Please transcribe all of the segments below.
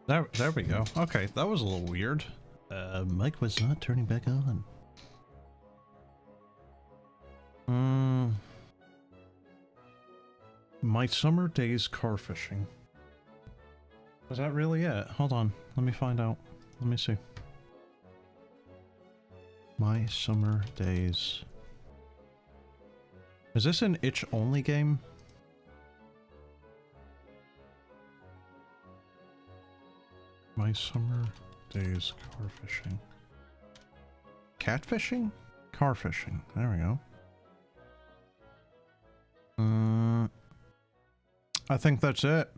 There we go. Okay, that was a little weird. Mic was not turning back on. My summer days car fishing. Was that really it? Hold on, let me find out. Let me see. My summer days. Is this an itch-only game? My summer days car fishing. Catfishing? Car fishing. There we go. I think that's it.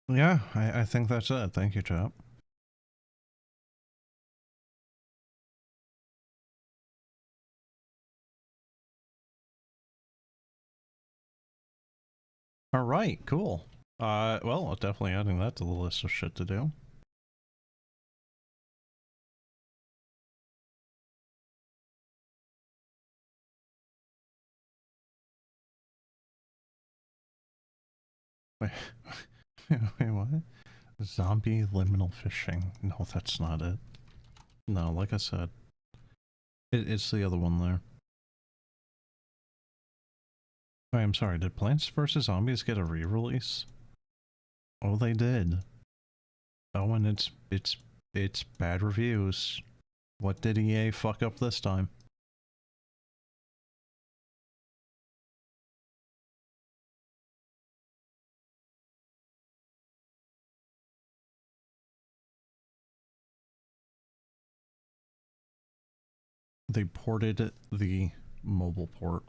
Yeah, I think that's it. Thank you, chap. All right, cool. Well, I'm definitely adding that to the list of shit to do. Wait, wait, what? Zombie liminal fishing. No, that's not it. No, like I said, it's the other one there. Wait, I'm sorry, did Plants vs. Zombies get a re-release? Oh, they did. Oh, and it's bad reviews. What did EA fuck up this time? They ported the mobile port.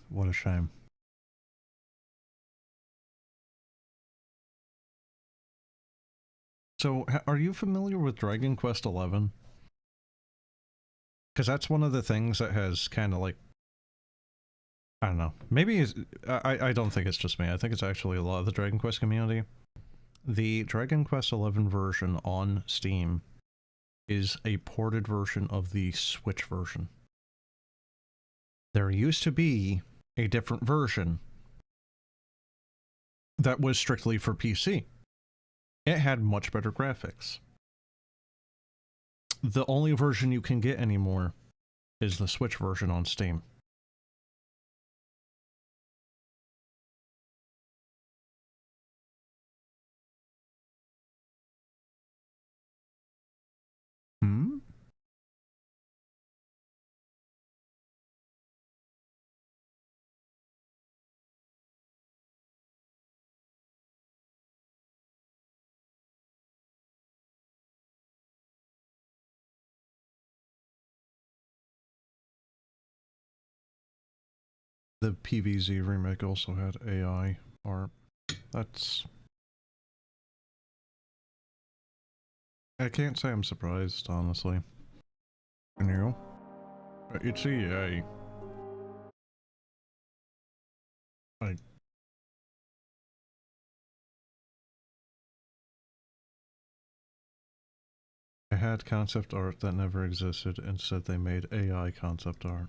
What a shame. So, are you familiar with Dragon Quest XI? Because that's one of the things that has kind of like, I don't know, maybe I don't think it's just me. I think it's actually a lot of the Dragon Quest community. The Dragon Quest XI version on Steam is a ported version of the Switch version. There used to be a different version that was strictly for PC. It had much better graphics. The only version you can get anymore is the Switch version on Steam. Hmm? The PVZ remake also had AI art. That's... I can't say I'm surprised, honestly. Can you? It's EA. I had concept art that never existed, instead they made AI concept art.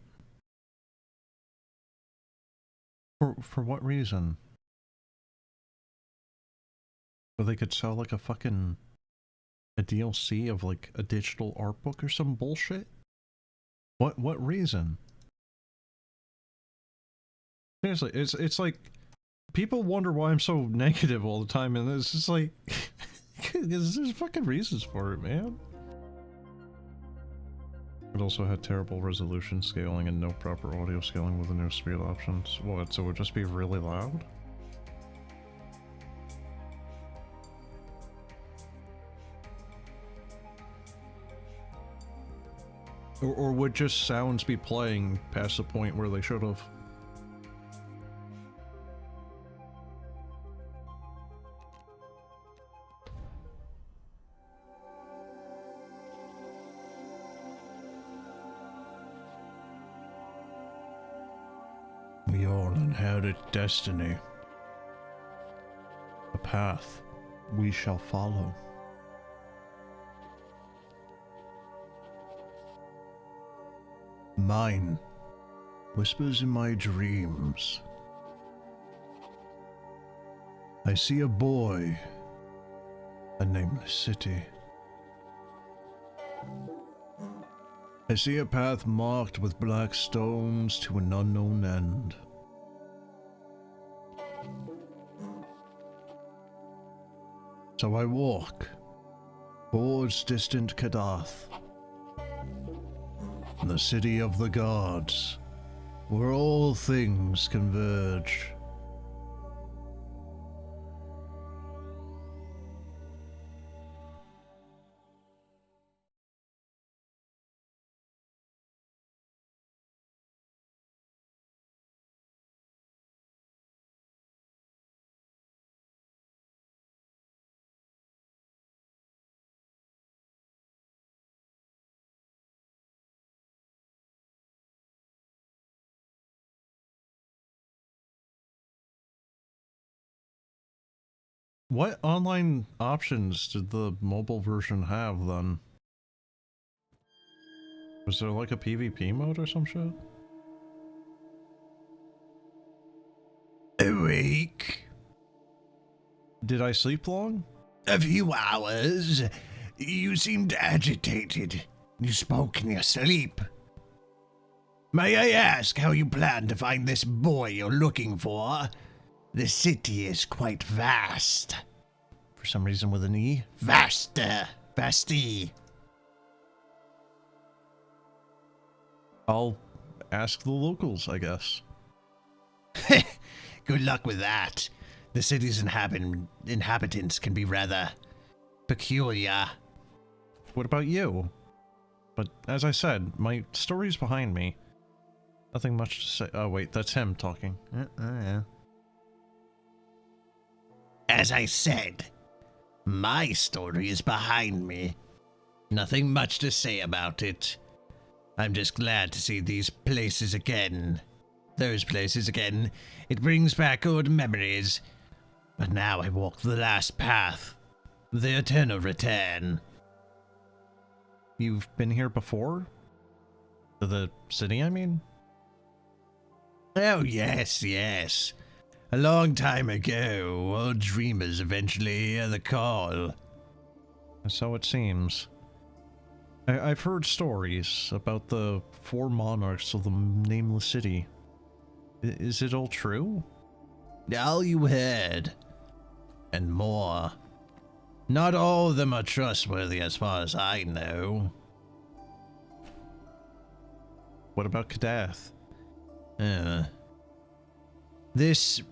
For what reason? So they could sell like a fucking... a DLC of like a digital art book or some bullshit? What reason? Seriously, it's like people wonder why I'm so negative all the time, and it's just like there's fucking reasons for it, man. It also had terrible resolution scaling and no proper audio scaling with the new speed options. What, so it would just be really loud? Or would just sounds be playing past the point where they should have? We all inherit destiny. path we shall follow. Mine whispers in my dreams. I see a boy, a nameless city. I see a path marked with black stones to an unknown end. So I walk towards distant Kadath, the city of the gods, where all things converge. What online options did the mobile version have then? Was there like a PvP mode or some shit? Awake. Did I sleep long? A few hours. You seemed agitated. You spoke in your sleep. May I ask how you plan to find this boy you're looking for? The city is quite vast. For some reason with an E? Vaster. Vasty. I'll ask the locals, I guess. Good luck with that. The city's inhabitants can be rather peculiar. What about you? But as I said, my story's behind me. Nothing much to say. Oh wait, that's him talking. Yeah. As I said, my story is behind me. Nothing much to say about it. I'm just glad to see these places again. Those places again. It brings back old memories. But now I walk the last path. The eternal return. You've been here before? To the city, I mean? Oh, yes. A long time ago, old dreamers eventually hear the call. So it seems. I've heard stories about the 4 monarchs of the nameless city. Is it all true? All you heard. And more. Not all of them are trustworthy as far as I know. What about Kadath? This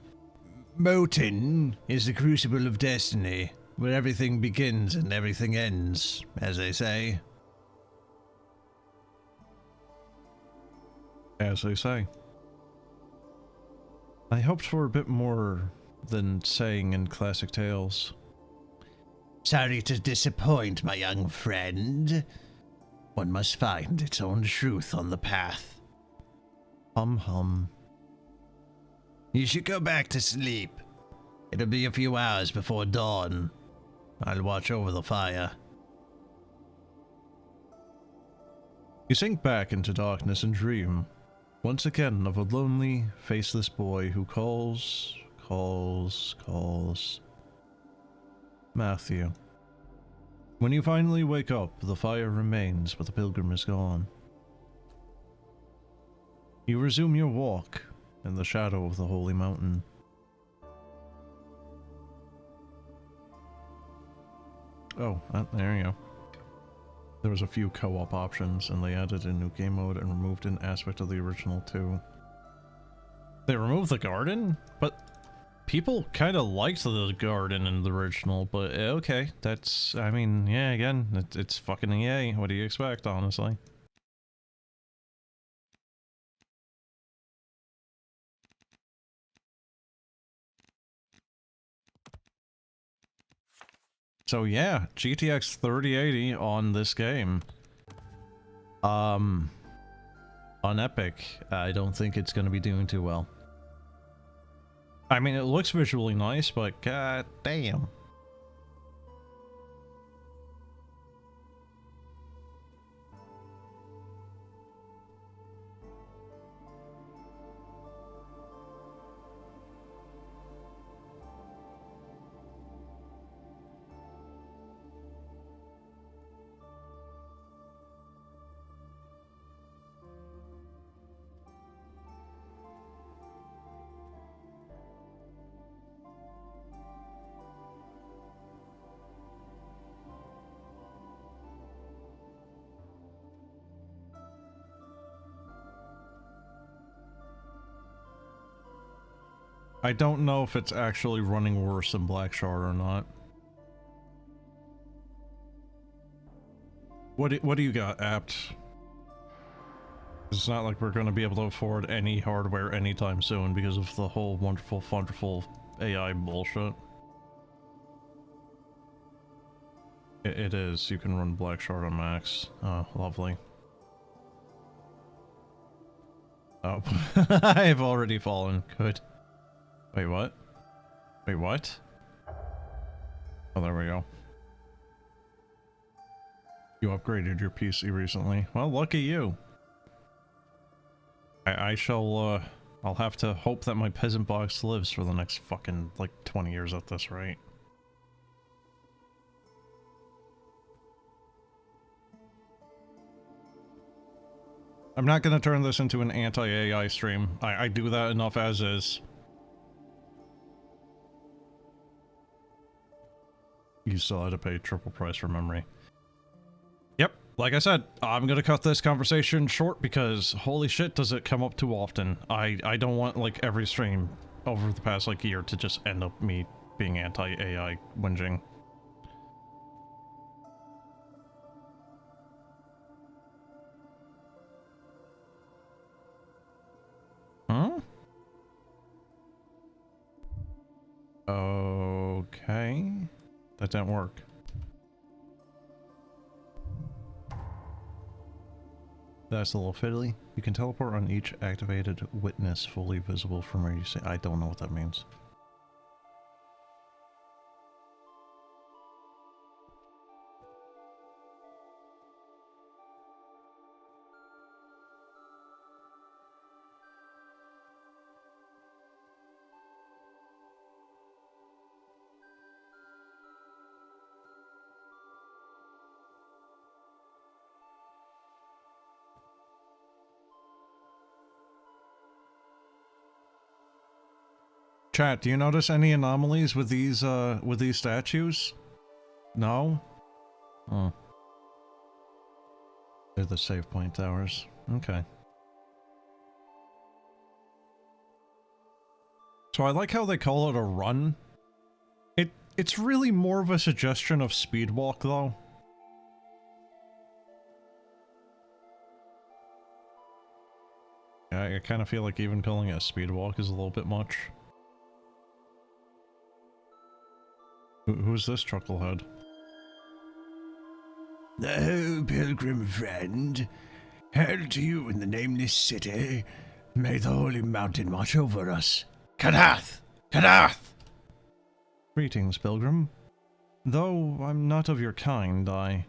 mountain is the crucible of destiny, where everything begins and everything ends, as they say. As they say. I hoped for a bit more than saying in classic tales. Sorry to disappoint, my young friend. One must find its own truth on the path. Hum. You should go back to sleep. It'll be a few hours before dawn. I'll watch over the fire. You sink back into darkness and dream, once again of a lonely, faceless boy who calls. Matthew. When you finally wake up, the fire remains, but the pilgrim is gone. You resume your walk in the shadow of the holy mountain. Oh, there you go. There was a few co-op options, and they added a new game mode and removed an aspect of the original too. They removed the garden? But people kind of liked the garden in the original, but okay, that's, I mean, yeah, again, it's fucking EA. What do you expect, honestly? So yeah, GTX 3080 on this game. On Epic, I don't think it's going to be doing too well. I mean, it looks visually nice, but god damn. I don't know if it's actually running worse than Black Shard or not. What do you got, Apt? It's not like we're going to be able to afford any hardware anytime soon because of the whole wonderful, wonderful AI bullshit. It is. You can run Black Shard on Max. Oh, lovely. Oh, I've already fallen. Good. Wait, what? Wait, what? Oh, there we go. You upgraded your PC recently. Well, lucky you. I shall, I'll have to hope that my peasant box lives for the next fucking, like, 20 years at this rate. I'm not gonna turn this into an anti-AI stream. I do that enough as is. You still had to pay triple price for memory. Yep, like I said, I'm gonna cut this conversation short because holy shit does it come up too often. I don't want like every stream over the past like year to just end up me being anti-AI whinging. Huh? Okay. That didn't work. That's a little fiddly. You can teleport on each activated witness fully visible from where you say. I don't know what that means. Chat, do you notice any anomalies with these statues? No? Oh. They're the save point towers. Okay. So I like how they call it a run. It's really more of a suggestion of speed walk, though. Yeah, I kind of feel like even calling it a speed walk is a little bit much. Who's this chucklehead? Oh, pilgrim friend, hail to you in the nameless city. May the holy mountain watch over us. Kadath! Kadath! Greetings, pilgrim. Though I'm not of your kind, I...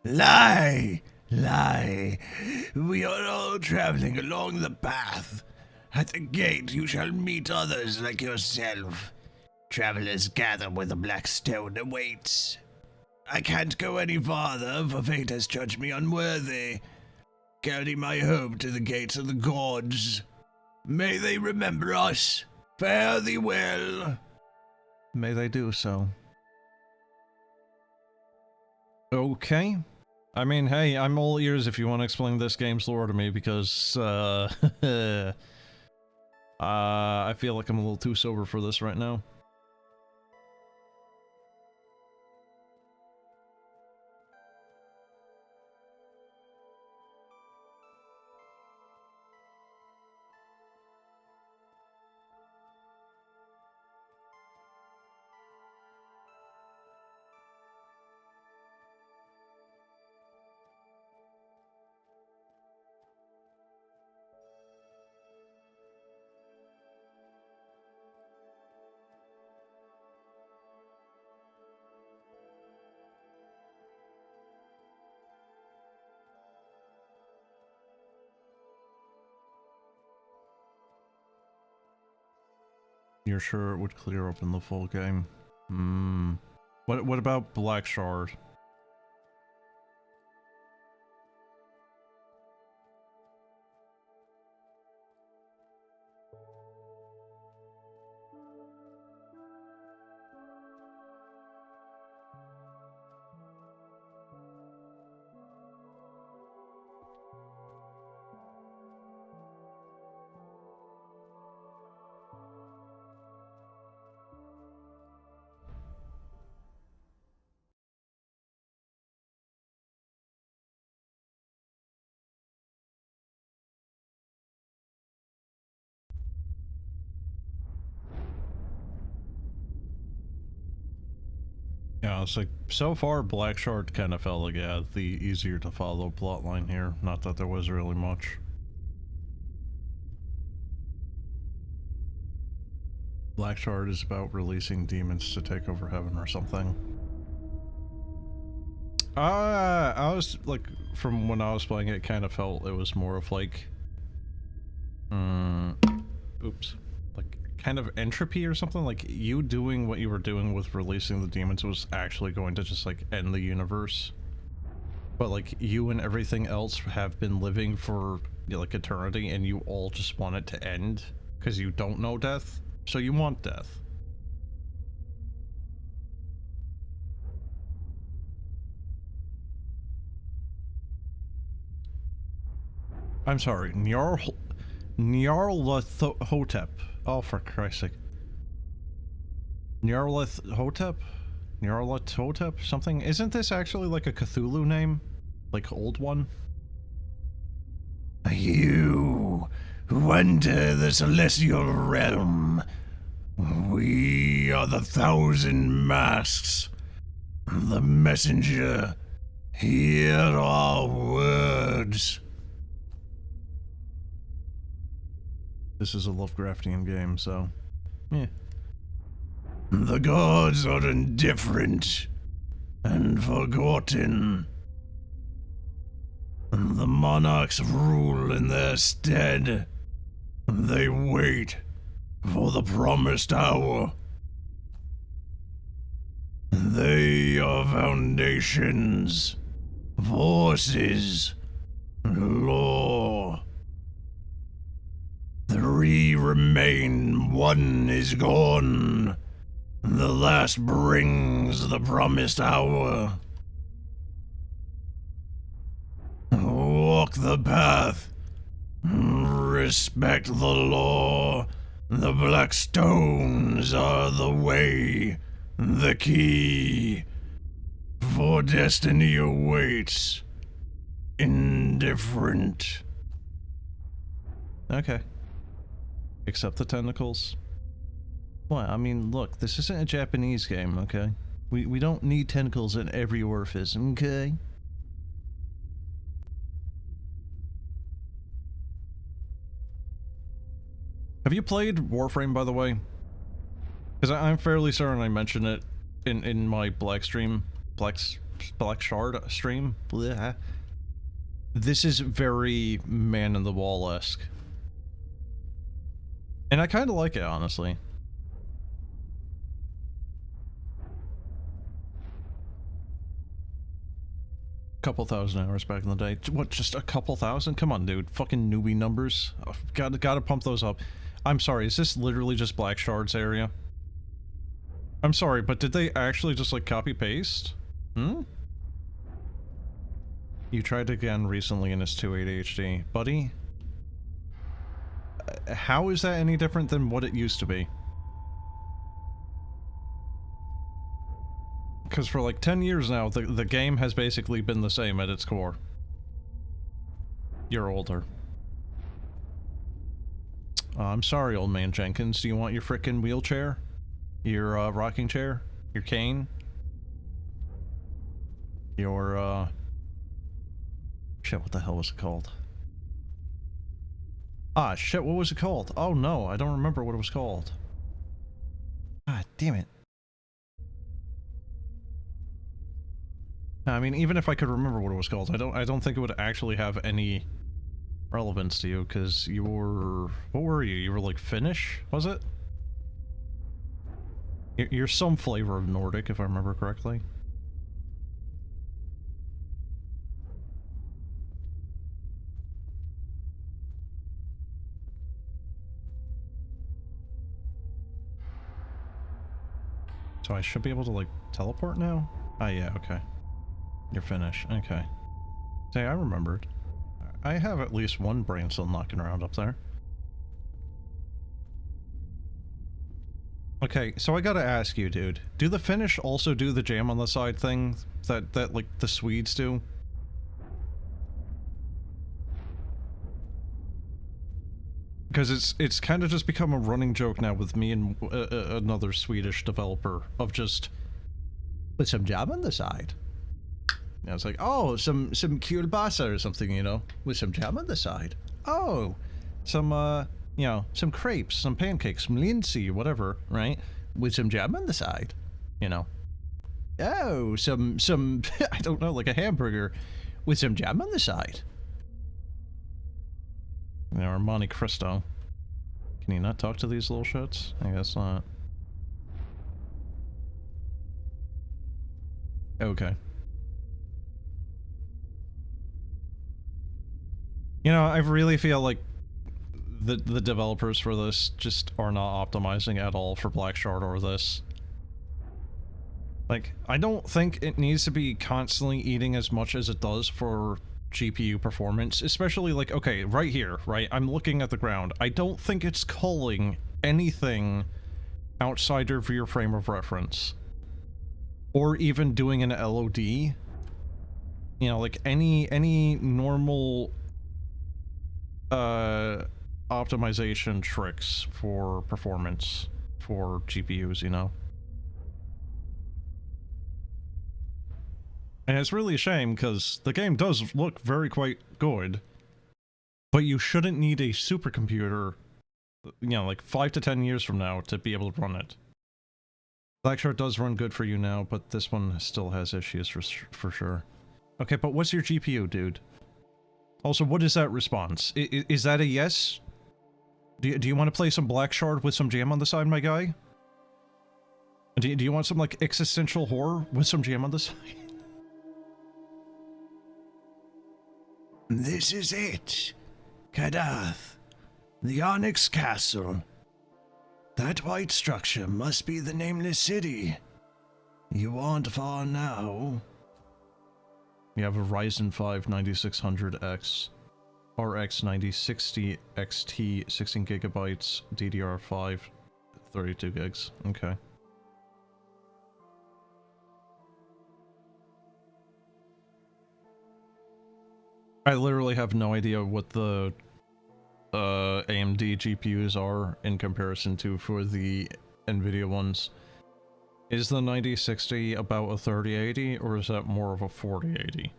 Lie! Lie! We are all traveling along the path. At the gate you shall meet others like yourself. Travelers gather where the black stone awaits. I can't go any farther, for fate has judged me unworthy. Carry my hope to the gates of the gods. May they remember us. Fare thee well. May they do so. Okay. I mean, hey, I'm all ears if you want to explain this game's lore to me, because, I feel like I'm a little too sober for this right now. You're sure it would clear up in the full game? Hmm. What about Black Shard? Yeah, it's like, so far Black Shard kind of felt like, yeah, the easier to follow plotline here. Not that there was really much. Black Shard is about releasing demons to take over heaven or something. I was, like, from when I was playing it, kind of felt it was more of like, oops, like, kind of entropy or something. Like, you doing what you were doing with releasing the demons was actually going to just, like, end the universe. But, like, you and everything else have been living for, like, eternity, and you all just want it to end, because you don't know death, so you want death. I'm sorry, Nyarlathotep. Oh, for Christ's sake. Nyarlathotep? Nyarlathotep? Something? Isn't this actually like a Cthulhu name? Like, old one? You who enter the celestial realm. We are the Thousand Masks. The messenger. Hear our words. This is a Lovecraftian game, so... yeah. The gods are indifferent and forgotten. The monarchs rule in their stead. They wait for the promised hour. They are foundations, forces, law. Three remain, one is gone. The last brings the promised hour. Walk the path. Respect the law. The black stones are the way, the key. For destiny awaits. Indifferent. Okay. Except the tentacles. Well, I mean, look, this isn't a Japanese game, okay? We don't need tentacles in every orifice, okay? Have you played Warframe, by the way? Because I'm fairly certain I mentioned it in my Black Shard stream. Blah. This is very Man in the Wall-esque. And I kind of like it, honestly. Couple thousand hours back in the day. What, just a couple thousand? Come on, dude. Fucking newbie numbers. Oh, gotta pump those up. I'm sorry, is this literally just Black Shard's area? I'm sorry, but did they actually just, like, copy-paste? Hmm? You tried again recently and it's 280 HD. Buddy? How is that any different than what it used to be? Because for like 10 years now, the game has basically been the same at its core. You're older. I'm sorry, old man Jenkins. Do you want your frickin' wheelchair? Your, rocking chair? Your cane? Your, shit, what the hell was it called? Ah, shit, what was it called? Oh no, I don't remember what it was called. Ah, damn it. I mean, even if I could remember what it was called, I don't think it would actually have any relevance to you, because you were... what were you? You were like Finnish, was it? You're some flavor of Nordic, if I remember correctly. So I should be able to, like, teleport now? Oh, yeah, okay. You're finished. Okay. See, I remembered. I have at least one brain cell knocking around up there. Okay, so I gotta ask you, dude. Do the Finnish also do the jam on the side thing that like, the Swedes do? Because it's kind of just become a running joke now with me and another Swedish developer of just put some jam on the side. Yeah, it's like, oh, some kielbasa or something, you know, with some jam on the side. Oh, some you know, some crepes, some pancakes, some lindsay, whatever, right? With some jam on the side, you know. Oh, some I don't know, like a hamburger with some jam on the side. You know, or Monte Cristo. Can you not talk to these little shits? I guess not. Okay. You know, I really feel like the developers for this just are not optimizing at all for Black Shard or this. Like, I don't think it needs to be constantly eating as much as it does for GPU performance, especially like, okay, right here, right? I'm looking at the ground. I don't think it's culling anything outside of your frame of reference. Or even doing an LOD. You know, like any normal optimization tricks for performance for GPUs, you know? And it's really a shame, because the game does look very quite good, but you shouldn't need a supercomputer, you know, like 5 to 10 years from now to be able to run it. Blackshard does run good for you now, but this one still has issues for sure. Okay, but what's your GPU, dude? Also, what is that response? Is that a yes? Do you want to play some Blackshard with some jam on the side, my guy? Do you want some, like, existential horror with some jam on the side? This is it. Kadath. The Onyx Castle. That white structure must be the nameless city. You aren't far now. You have a Ryzen 5 9600X, RX 9060 XT, 16 gigabytes, DDR5, 32 gigs. Okay. I literally have no idea what the AMD GPUs are in comparison to for the NVIDIA ones. Is the 9060 about a 3080, or is that more of a 4080?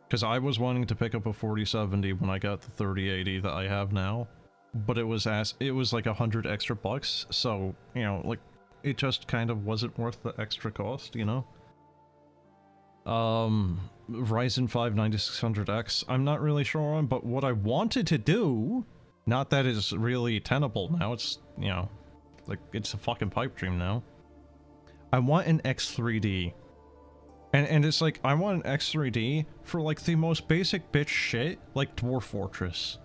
Because I was wanting to pick up a 4070 when I got the 3080 that I have now, but it was like $100 extra bucks, so, you know, like, it just kind of wasn't worth the extra cost, you know? Ryzen 5 9600X, I'm not really sure on, but what I wanted to do, not that it's really tenable now, it's, you know, like, it's a fucking pipe dream now. I want an X3D. And it's like, I want an X3D for, like, the most basic bitch shit, like Dwarf Fortress.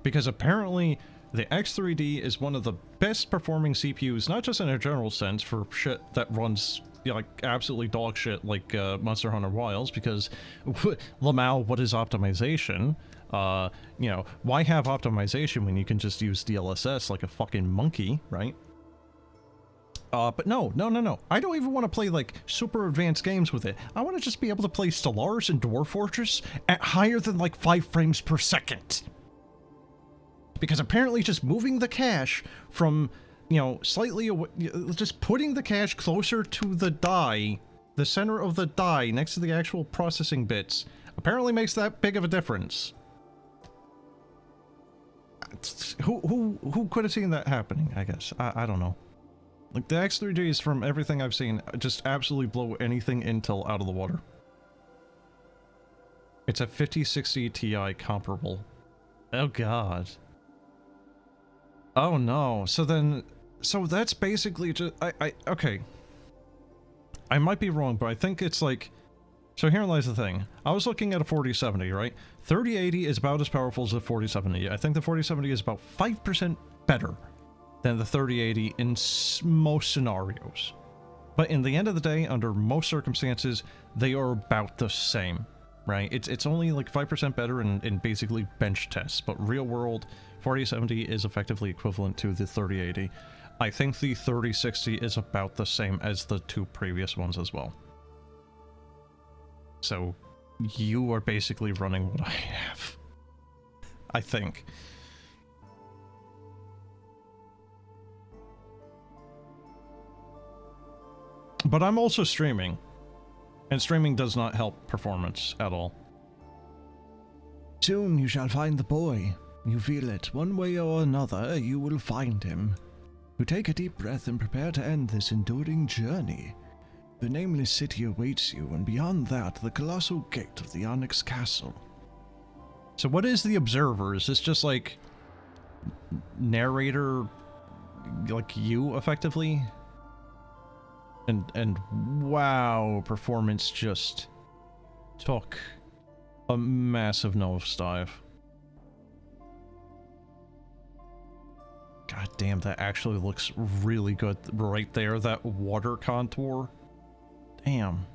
Because apparently, the X3D is one of the best performing CPUs, not just in a general sense, for shit that runs, you know, like, absolutely dog shit like Monster Hunter Wilds, because, Lamau, what is optimization? You know, why have optimization when you can just use DLSS like a fucking monkey, right? But no. I don't even want to play, like, super advanced games with it. I want to just be able to play Stellaris and Dwarf Fortress at higher than, like, 5 frames per second. Because apparently just moving the cache from, you know, slightly away, just putting the cache closer to the die, the center of the die next to the actual processing bits, apparently makes that big of a difference. Who could have seen that happening, I guess? I don't know. Like, the X3Ds, from everything I've seen, just absolutely blow anything Intel out of the water. It's a 5060 Ti comparable. Oh god. Oh no, so then So that's basically just, okay. I might be wrong, but I think it's like, so here lies the thing. I was looking at a 4070, right? 3080 is about as powerful as the 4070. I think the 4070 is about 5% better than the 3080 in most scenarios. But in the end of the day, under most circumstances, they are about the same, right? It's only like 5% better in basically bench tests, but real world, 4070 is effectively equivalent to the 3080. I think the 3060 is about the same as the two previous ones as well. So, you are basically running what I have. I think. But I'm also streaming. And streaming does not help performance at all. Soon you shall find the boy. You feel it. One way or another, you will find him. You take a deep breath and prepare to end this enduring journey. The nameless city awaits you, and beyond that, the colossal gate of the Onyx Castle. So what is the Observer? Is this just like narrator, like you, effectively? And wow, performance just took a massive nosedive. God damn, that actually looks really good right there, that water contour. Damn.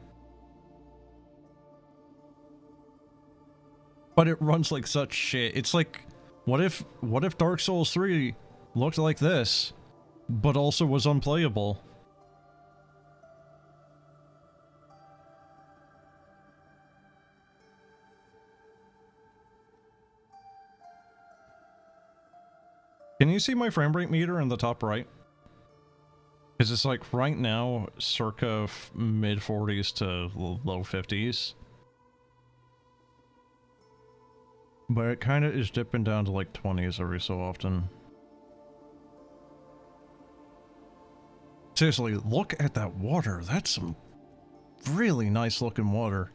But it runs like such shit. It's like, what if Dark Souls 3 looked like this, but also was unplayable? Can you see my frame rate meter in the top right? Because it's like right now, circa mid 40s to low 50s. But it kind of is dipping down to like 20s every so often. Seriously, look at that water. That's some really nice looking water.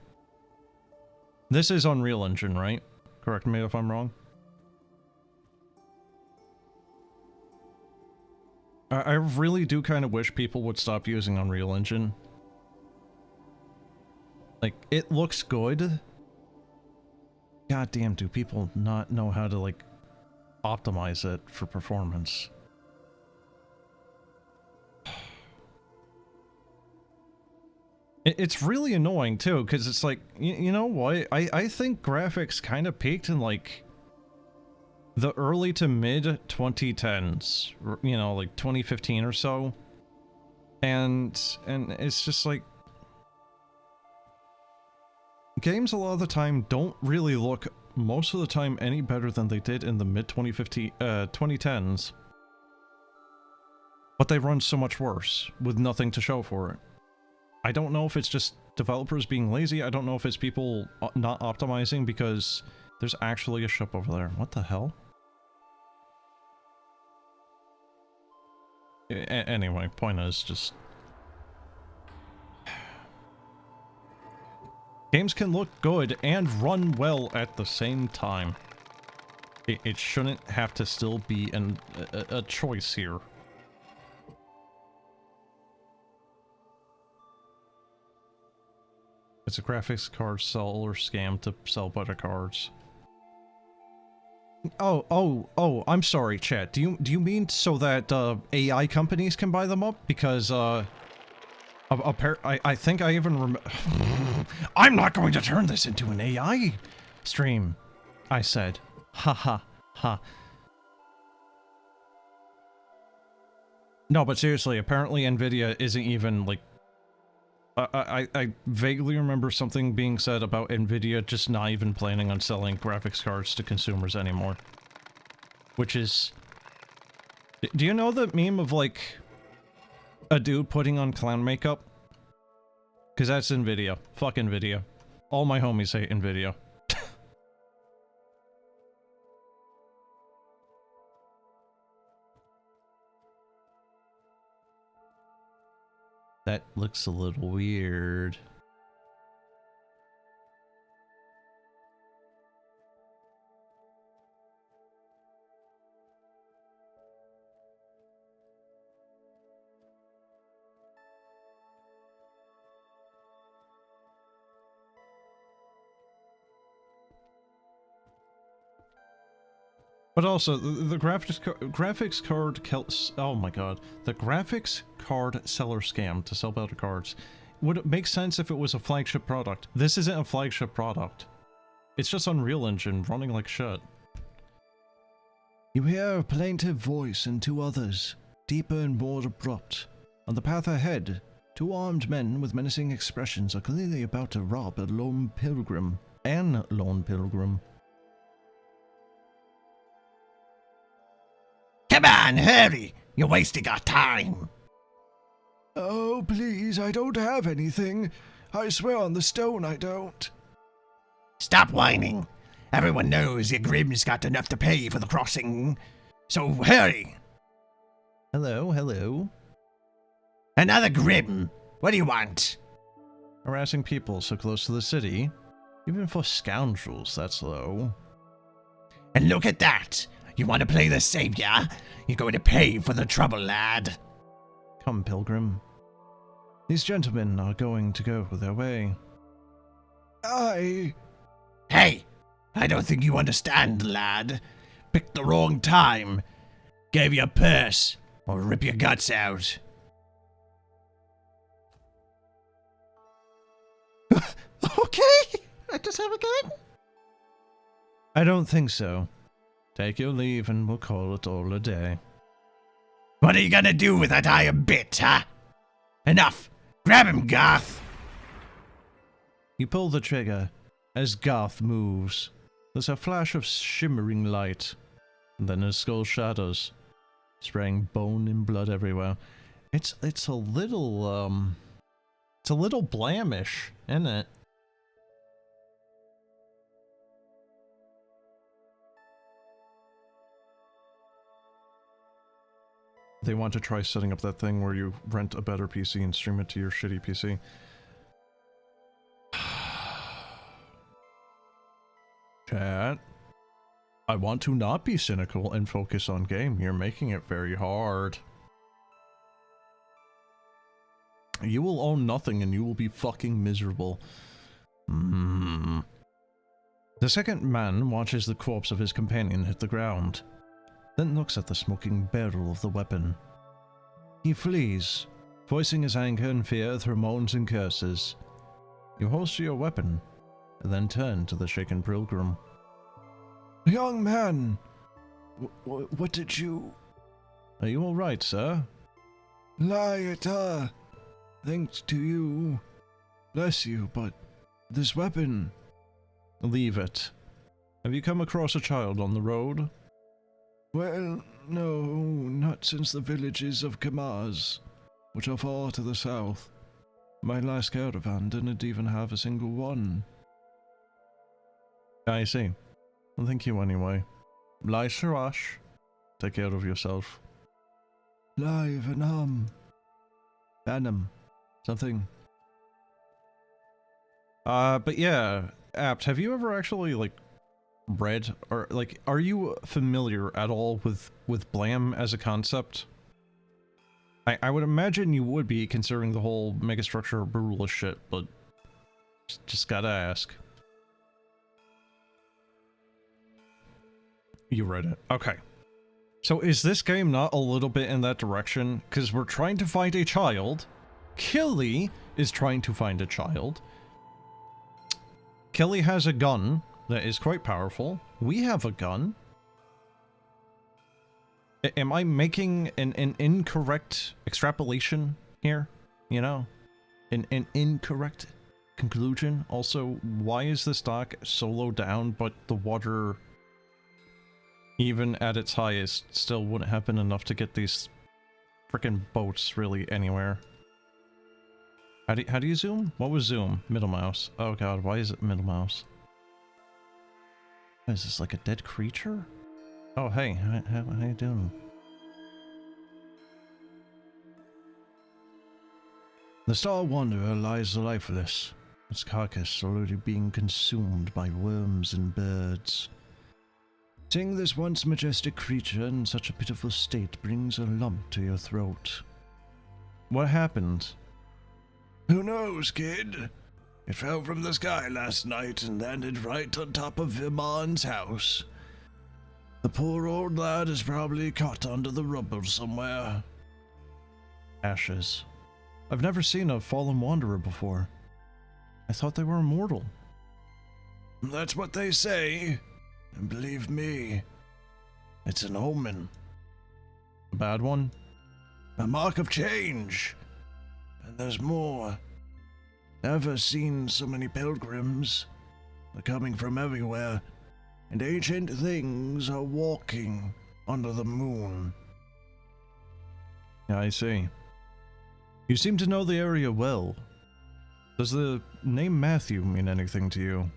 This is Unreal Engine, right? Correct me if I'm wrong. I really do kind of wish people would stop using Unreal Engine. Like, it looks good. God damn, do people not know how to, like, optimize it for performance? It's really annoying, too, because it's like, you know what? I think graphics kind of peaked in, like, the early to mid 2010s, you know, like 2015 or so. And it's just like, games a lot of the time don't really look most of the time any better than they did in the mid 2010s. But they run so much worse with nothing to show for it. I don't know if it's just developers being lazy. I don't know if it's people not optimizing, because there's actually a ship over there. What the hell? Anyway, point is just... games can look good and run well at the same time. It shouldn't have to still be a choice here. It's a graphics card seller scam to sell better cards. Oh, I'm sorry, chat. Do you mean so that AI companies can buy them up? Because I think I even remember. I'm not going to turn this into an AI stream, I said. Ha ha ha. No, but seriously, apparently Nvidia isn't even like. I vaguely remember something being said about Nvidia just not even planning on selling graphics cards to consumers anymore. Which is... do you know the meme of, like, a dude putting on clown makeup? Because that's Nvidia. Fuck Nvidia. All my homies hate Nvidia. That looks a little weird. But also, the graphics card oh my god. The graphics card seller scam to sell better cards would make sense if it was a flagship product. This isn't a flagship product. It's just Unreal Engine running like shit. You hear a plaintive voice and two others, deeper and more abrupt. On the path ahead, two armed men with menacing expressions are clearly about to rob a lone pilgrim. An lone pilgrim. Come on, hurry! You're wasting our time. Oh, please, I don't have anything. I swear on the stone I don't. Stop whining. Everyone knows your Grim's got enough to pay for the crossing. So hurry. Hello, hello. Another Grim. What do you want? Harassing people so close to the city. Even for scoundrels, that's low. And look at that. You want to play the savior? You're going to pay for the trouble, lad. Come, pilgrim. These gentlemen are going to go their way. I... Hey! I don't think you understand, lad. Picked the wrong time. Gave you a purse, or rip your guts out. Okay! I just have a gun? I don't think so. Take your leave and we'll call it all a day. What are you gonna do with that iron bit, huh? Enough! Grab him, Garth! You pull the trigger. As Garth moves, there's a flash of shimmering light. And then his skull shatters, spraying bone and blood everywhere. It's a little blamish, isn't it? They want to try setting up that thing where you rent a better PC and stream it to your shitty PC. Chat. I want to not be cynical and focus on game. You're making it very hard. You will own nothing and you will be fucking miserable. The second man watches the corpse of his companion hit the ground, then looks at the smoking barrel of the weapon. He flees, voicing his anger and fear through moans and curses. You holster your weapon, and then turn to the shaken pilgrim. Young man, what did you... Are you alright, sir? Lieta, thanks to you. Bless you, but this weapon... Leave it. Have you come across a child on the road? Well, no, not since the villages of Kamaz, which are far to the south. My last caravan didn't even have a single one. I see. Well, thank you anyway. Lai Sharash. Take care of yourself. Live and Venom. Something. But yeah, Apt, have you ever actually, like, read, or, like, are you familiar at all with Blam as a concept? I would imagine you would be, considering the whole megastructure brutalist shit, but just gotta ask. You read it. Okay. So is this game not a little bit in that direction? Because we're trying to find a child. Killy is trying to find a child. Kelly has a gun that is quite powerful. We have a gun. Am I making an incorrect extrapolation here? You know? An incorrect conclusion? Also, why is this dock so low down, but the water, even at its highest, still wouldn't have been enough to get these frickin' boats really anywhere? How do you zoom? What was zoom? Middle mouse. Oh god, why is it middle mouse? Is this like a dead creature? Oh hey, how you doing? The Star Wanderer lies lifeless, its carcass slowly being consumed by worms and birds. Seeing this once majestic creature in such a pitiful state brings a lump to your throat. What happened? Who knows, kid? It fell from the sky last night and landed right on top of Vimon's house. The poor old lad is probably caught under the rubble somewhere. Ashes. I've never seen a fallen wanderer before. I thought they were immortal. That's what they say. And believe me, it's an omen. A bad one? A mark of change. And there's more. Never seen so many pilgrims. They're coming from everywhere, and ancient things are walking under the moon. Yeah, I see. You seem to know the area well. Does the name Matthew mean anything to you?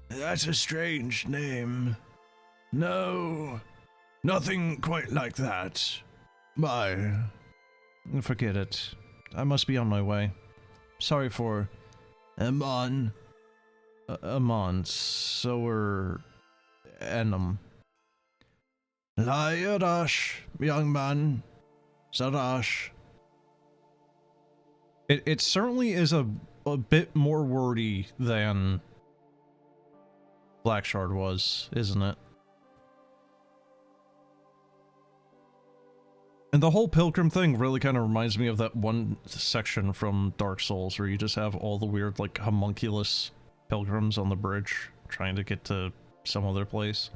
That's a strange name. No, nothing quite like that. Why? Forget it. I must be on my way. Sorry for... Amon. Amon, Sower... Enum. Lyadash, young man. Sarash. It certainly is a bit more wordy than Blackshard was, isn't it? And the whole pilgrim thing really kind of reminds me of that one section from Dark Souls where you just have all the weird, like, homunculus pilgrims on the bridge trying to get to some other place.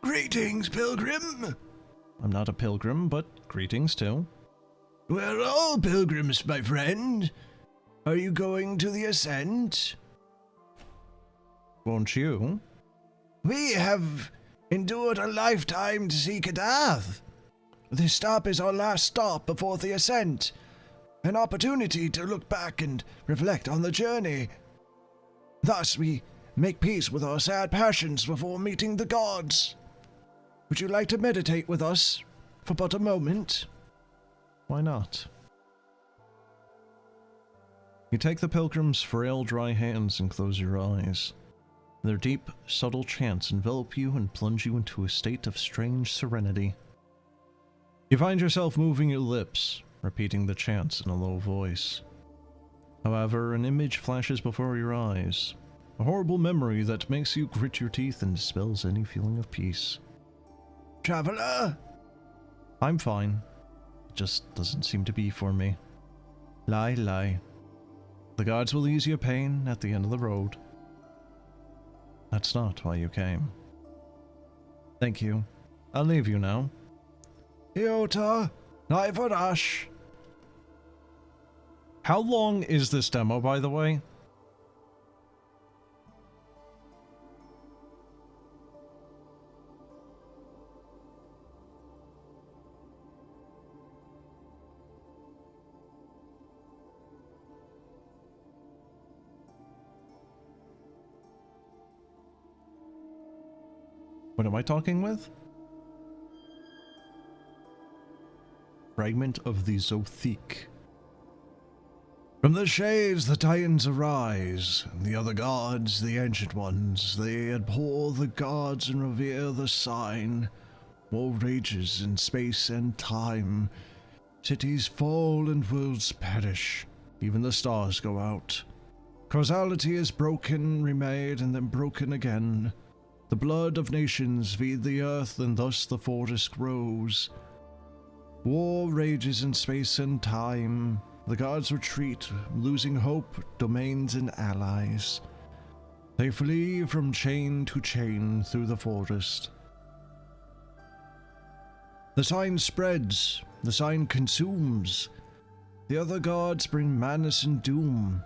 Greetings, pilgrim. I'm not a pilgrim, but greetings too. We're all pilgrims, my friend. Are you going to the ascent? Won't you? We have endured a lifetime to seek Adath. This stop is our last stop before the ascent. An opportunity to look back and reflect on the journey. Thus we make peace with our sad passions before meeting the gods. Would you like to meditate with us for but a moment? Why not? You take the pilgrim's frail, dry hands and close your eyes. Their deep, subtle chants envelop you and plunge you into a state of strange serenity. You find yourself moving your lips, repeating the chants in a low voice. However, an image flashes before your eyes, a horrible memory that makes you grit your teeth and dispels any feeling of peace. Traveler? I'm fine. It just doesn't seem to be for me. Lie. The gods will ease your pain at the end of the road. That's not why you came. Thank you. I'll leave you now. Iota, Naivarash. How long is this demo, by the way? What am I talking with? Fragment of the Zothique. From the shades the Titans arise, and the other gods, the ancient ones, they abhor the gods and revere the sign. War rages in space and time. Cities fall and worlds perish. Even the stars go out. Causality is broken, remade, and then broken again. The blood of nations feed the earth, and thus the forest grows. War rages in space and time. The gods retreat, losing hope, domains, and allies. They flee from chain to chain through the forest. The sign spreads, the sign consumes. The other gods bring madness and doom.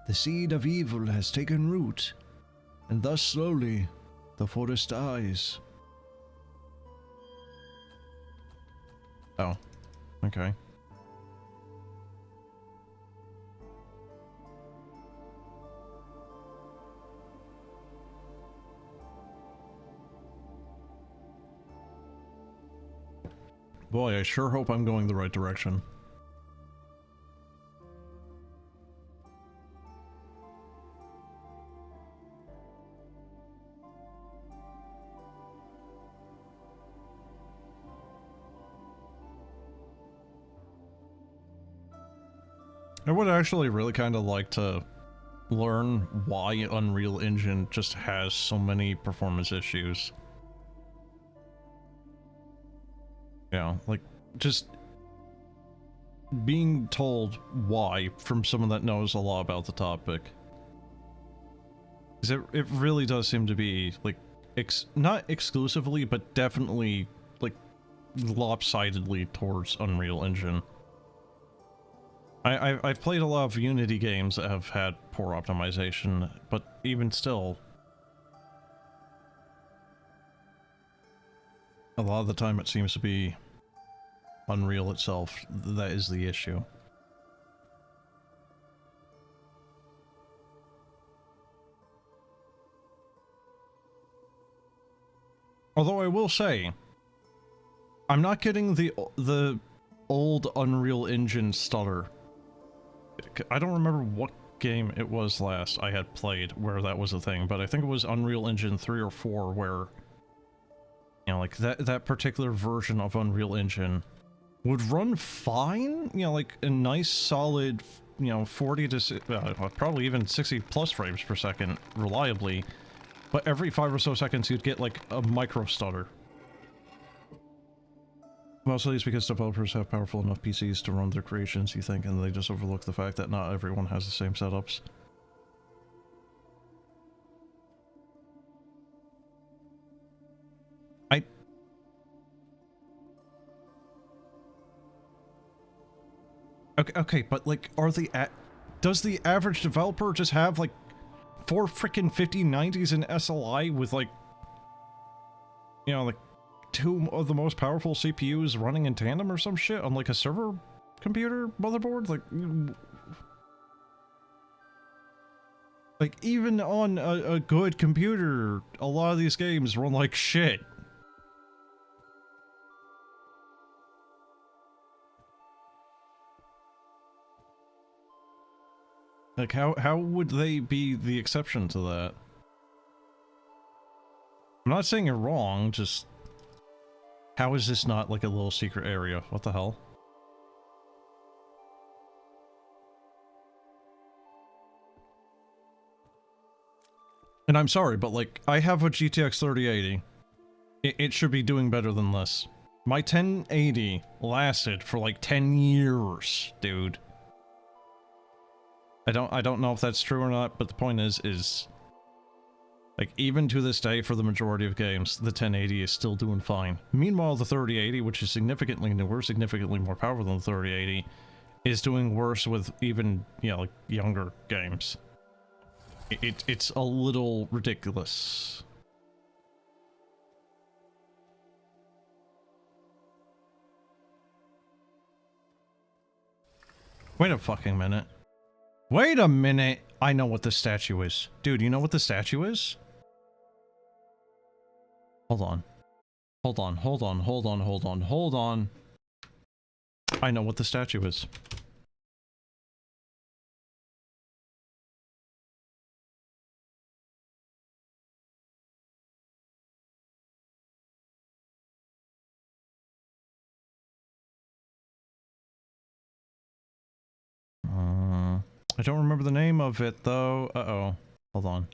The seed of evil has taken root, and thus slowly the forest dies. Oh, okay. Boy, I sure hope I'm going the right direction. I would actually really kind of like to learn why Unreal Engine just has so many performance issues. Yeah, like, just being told why from someone that knows a lot about the topic. Because it really does seem to be, like, not exclusively, but definitely, like, lopsidedly towards Unreal Engine. I've played a lot of Unity games that have had poor optimization, but even still, a lot of the time it seems to be Unreal itself that is the issue. Although I will say, I'm not getting the old Unreal Engine stutter. I don't remember what game it was last I had played where that was a thing, but I think it was Unreal Engine 3 or 4 where, you know, like that particular version of Unreal Engine would run fine, you know, like a nice solid, you know, 40 to probably even 60 plus frames per second reliably, but every 5 or so seconds you'd get like a micro stutter. Mostly it's because developers have powerful enough PCs to run their creations, you think, and they just overlook the fact that not everyone has the same setups. Okay, but like, does the average developer just have like 4 frickin' 5090s in SLI with like, you know, like 2 of the most powerful CPUs running in tandem or some shit on like a server computer motherboard? Like even on a good computer, a lot of these games run like shit. Like how would they be the exception to that? I'm not saying you're wrong, just how is this not like a little secret area? What the hell? And I'm sorry, but like, I have a GTX 3080. It should be doing better than this. My 1080 lasted for like 10 years, dude. I don't know if that's true or not, but the point is like, even to this day, for the majority of games, the 1080 is still doing fine. Meanwhile, the 3080, which is significantly newer, significantly more powerful than the 3080, is doing worse with even, you know, like, younger games. It's a little ridiculous. Wait a fucking minute. Wait a minute! I know what the statue is. Dude, you know what the statue is? Hold on. Hold on, hold on, hold on, hold on, hold on. I know what the statue is. I don't remember the name of it, though. Uh-oh. Hold on.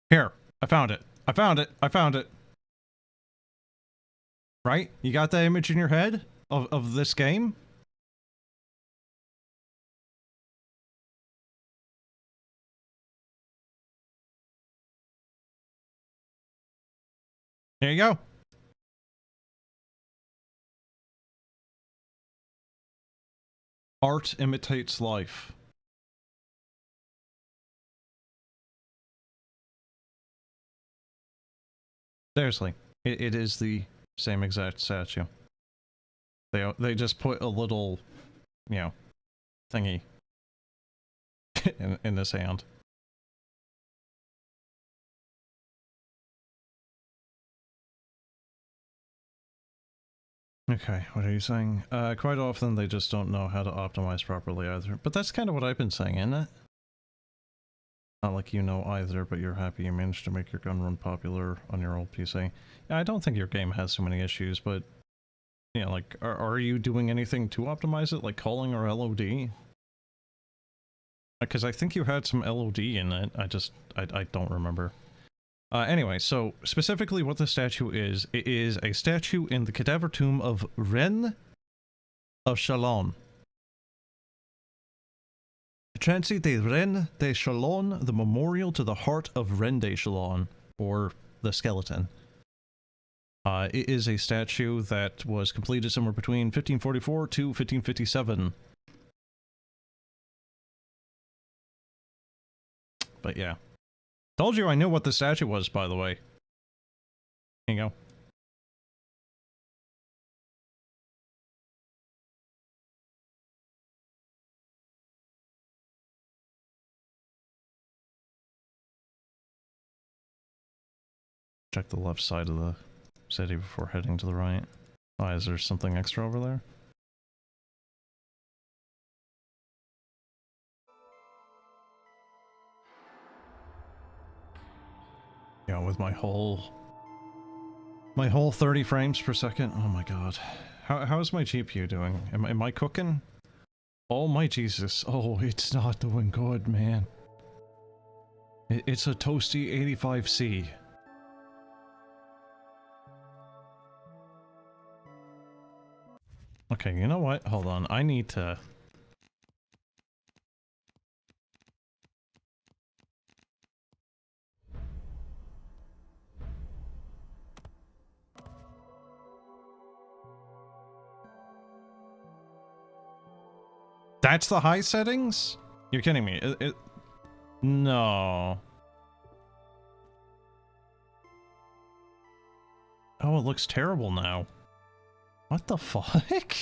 Here. I found it. I found it. I found it. Right? You got that image in your head? Of this game? There you go. Art imitates life. Seriously, it is the same exact statue. They just put a little, you know, thingy in his hand. Okay, what are you saying? Quite often they just don't know how to optimize properly either. But that's kind of what I've been saying, isn't it? Not like you know either, but you're happy you managed to make your gun run popular on your old PC. Yeah, I don't think your game has so many issues, but... Yeah, like, are you doing anything to optimize it? Like calling or LOD? Because I think you had some LOD in it, I don't remember. Anyway, so, specifically what the statue is, it is a statue in the cadaver tomb of Ren of Chalon. Transi de Ren de Chalon, the memorial to the heart of Ren de Chalon, or the skeleton. It is a statue that was completed somewhere between 1544 to 1557. But yeah. Told you I knew what the statue was, by the way. Here you go. Check the left side of the city before heading to the right. Why, is there something extra over there? Yeah, with my whole 30 frames per second. Oh my god. How's my GPU doing? Am I cooking? Oh my Jesus. Oh, it's not doing good, man. It's a toasty 85C. Okay, you know what? Hold on. I need to... That's the high settings? You're kidding me. No. Oh, it looks terrible now. What the fuck?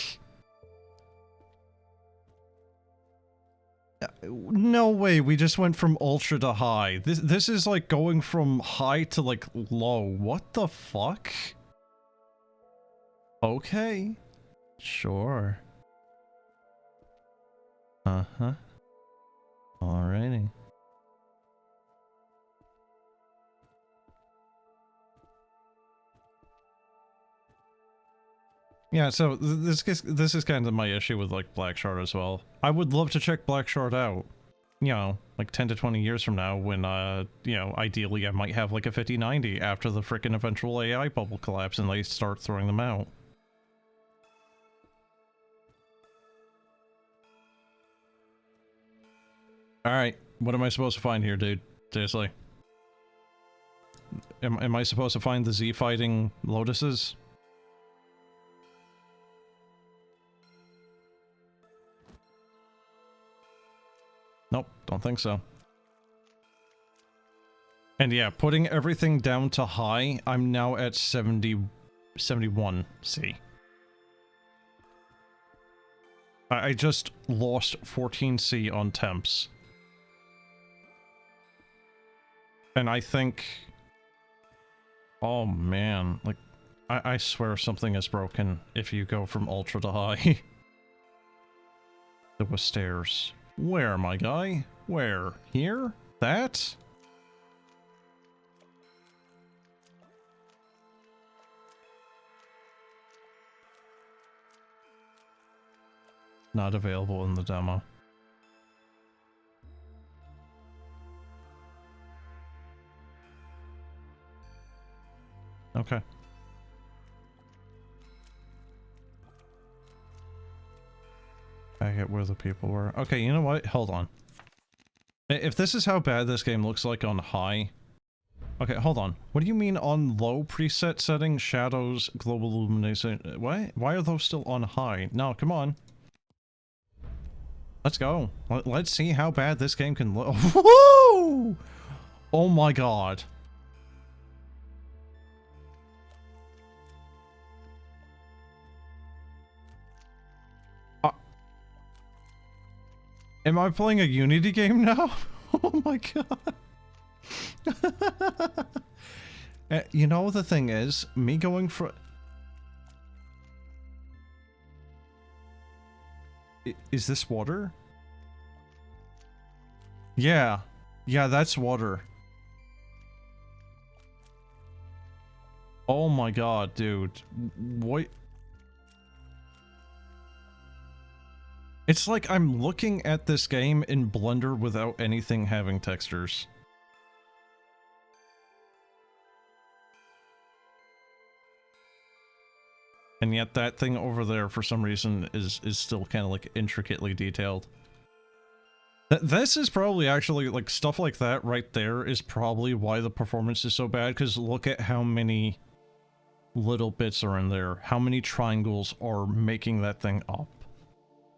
No way, we just went from ultra to high. This is like going from high to like low. What the fuck? Okay. Sure. Uh-huh. Alrighty. Yeah, so this is kind of my issue with like Black Shard as well. I would love to check Black Shard out. You know, like 10 to 20 years from now when, you know, ideally I might have like a 5090 after the frickin' eventual AI bubble collapse and they start throwing them out. Alright, what am I supposed to find here, dude? Seriously. Am I supposed to find the Z fighting lotuses? Nope, don't think so. And yeah, putting everything down to high, I'm now at 71C. I just lost 14C on temps. And I think... Oh man, like, I swear something is broken if you go from ultra to high. There was stairs. Where, my guy? Where? Here? That? Not available in the demo. Okay. I get where the people were. Okay, you know what? Hold on. If this is how bad this game looks like on high... Okay, hold on. What do you mean on low preset settings, shadows, global illumination? What? Why are those still on high? No, come on. Let's go. Let's see how bad this game can look. Woo! Oh my god. Am I playing a Unity game now? Oh my god. You know, the thing is, me going for... Is this water? Yeah. Yeah, that's water. Oh my god, dude. What? It's like I'm looking at this game in Blender without anything having textures. And yet that thing over there, for some reason, is still kind of like intricately detailed. This is probably actually, like, stuff like that right there is probably why the performance is so bad, because look at how many little bits are in there. How many triangles are making that thing up.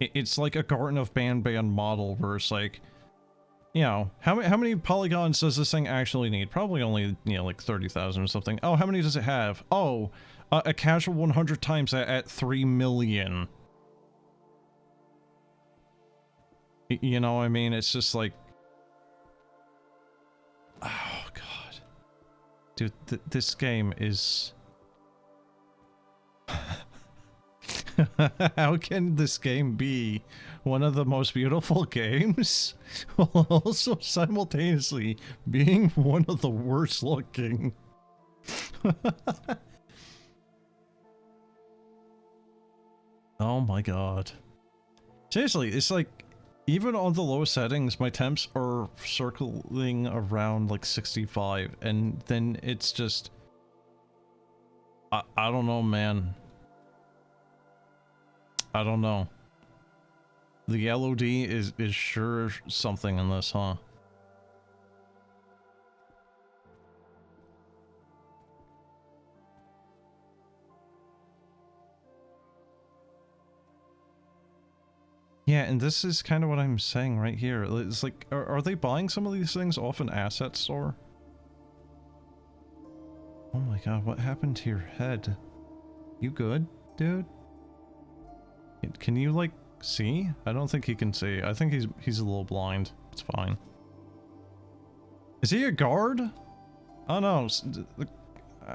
It's like a Garden of Banban model where it's like, you know, how many polygons does this thing actually need? Probably only, you know, like 30,000 or something. Oh, how many does it have? Oh, a casual 100 times that at 3 million. You know what I mean? It's just like... Oh, God. Dude, this game is... How can this game be one of the most beautiful games while also simultaneously being one of the worst looking? Oh my god. Seriously, it's like, even on the low settings, my temps are circling around like 65, and then it's just... I don't know, man. I don't know. The LOD is sure something in this, huh? Yeah, and this is kind of what I'm saying right here. It's like, are they buying some of these things off an asset store? Oh my god, what happened to your head? You good, dude? Can you, like, see? I don't think he can see. I think he's a little blind. It's fine. Is he a guard? Oh no.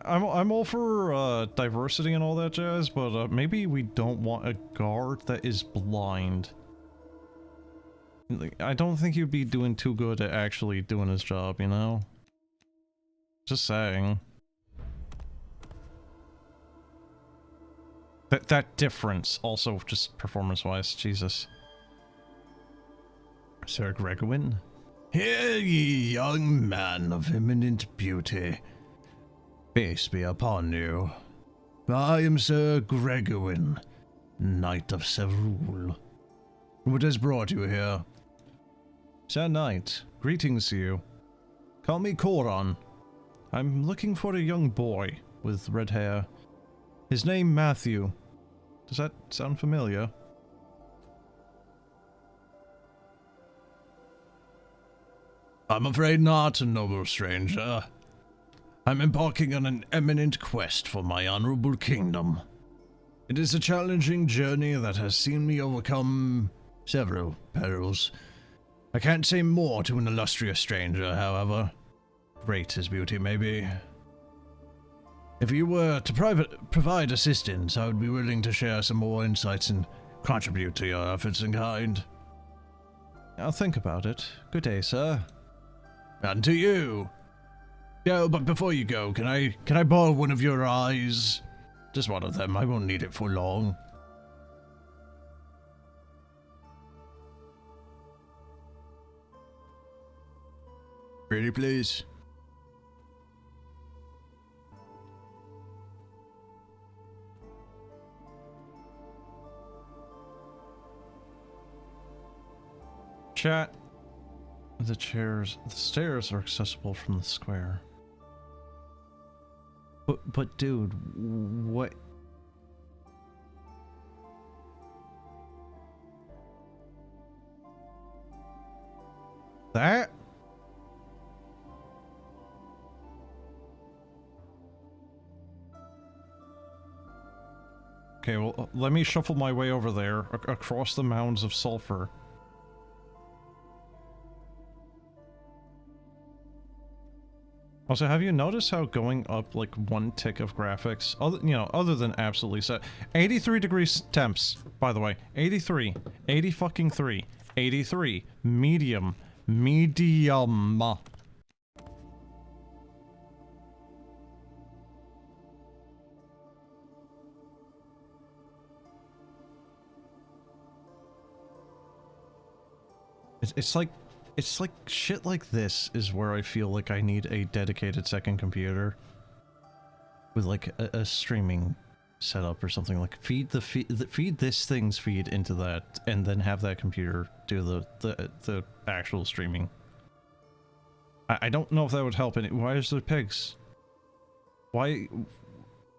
I'm all for diversity and all that jazz, but maybe we don't want a guard that is blind. I don't think he'd be doing too good at actually doing his job, you know? Just saying. That difference, also just performance-wise, Jesus. Sir Gregwin? Hear ye, young man of eminent beauty. Peace be upon you. I am Sir Gregwin, Knight of Sevrul. What has brought you here? Sir Knight, greetings to you. Call me Koron. I'm looking for a young boy with red hair. His name Matthew. Does that sound familiar? I'm afraid not, noble stranger. I'm embarking on an eminent quest for my honorable kingdom. It is a challenging journey that has seen me overcome several perils. I can't say more to an illustrious stranger, however. Great his beauty may be. If you were to provide assistance, I would be willing to share some more insights and contribute to your efforts in kind. I'll think about it. Good day, sir. And to you. Yeah, but before you go, can I borrow one of your eyes? Just one of them. I won't need it for long. Pretty please. Chat. The stairs are accessible from the square. But dude, what? That? Okay, well, let me shuffle my way over there, across the mounds of sulfur. Also, have you noticed how going up like one tick of graphics, other than absolutely set, 83 degrees temps, by the way, 83, 80 fucking 3, 83, medium, Medium. It's like shit like this is where I feel like I need a dedicated second computer with like a streaming setup or something. Like feed this thing's feed into that, and then have that computer do the actual streaming. I don't know if that would help any. Why is there pigs? Why?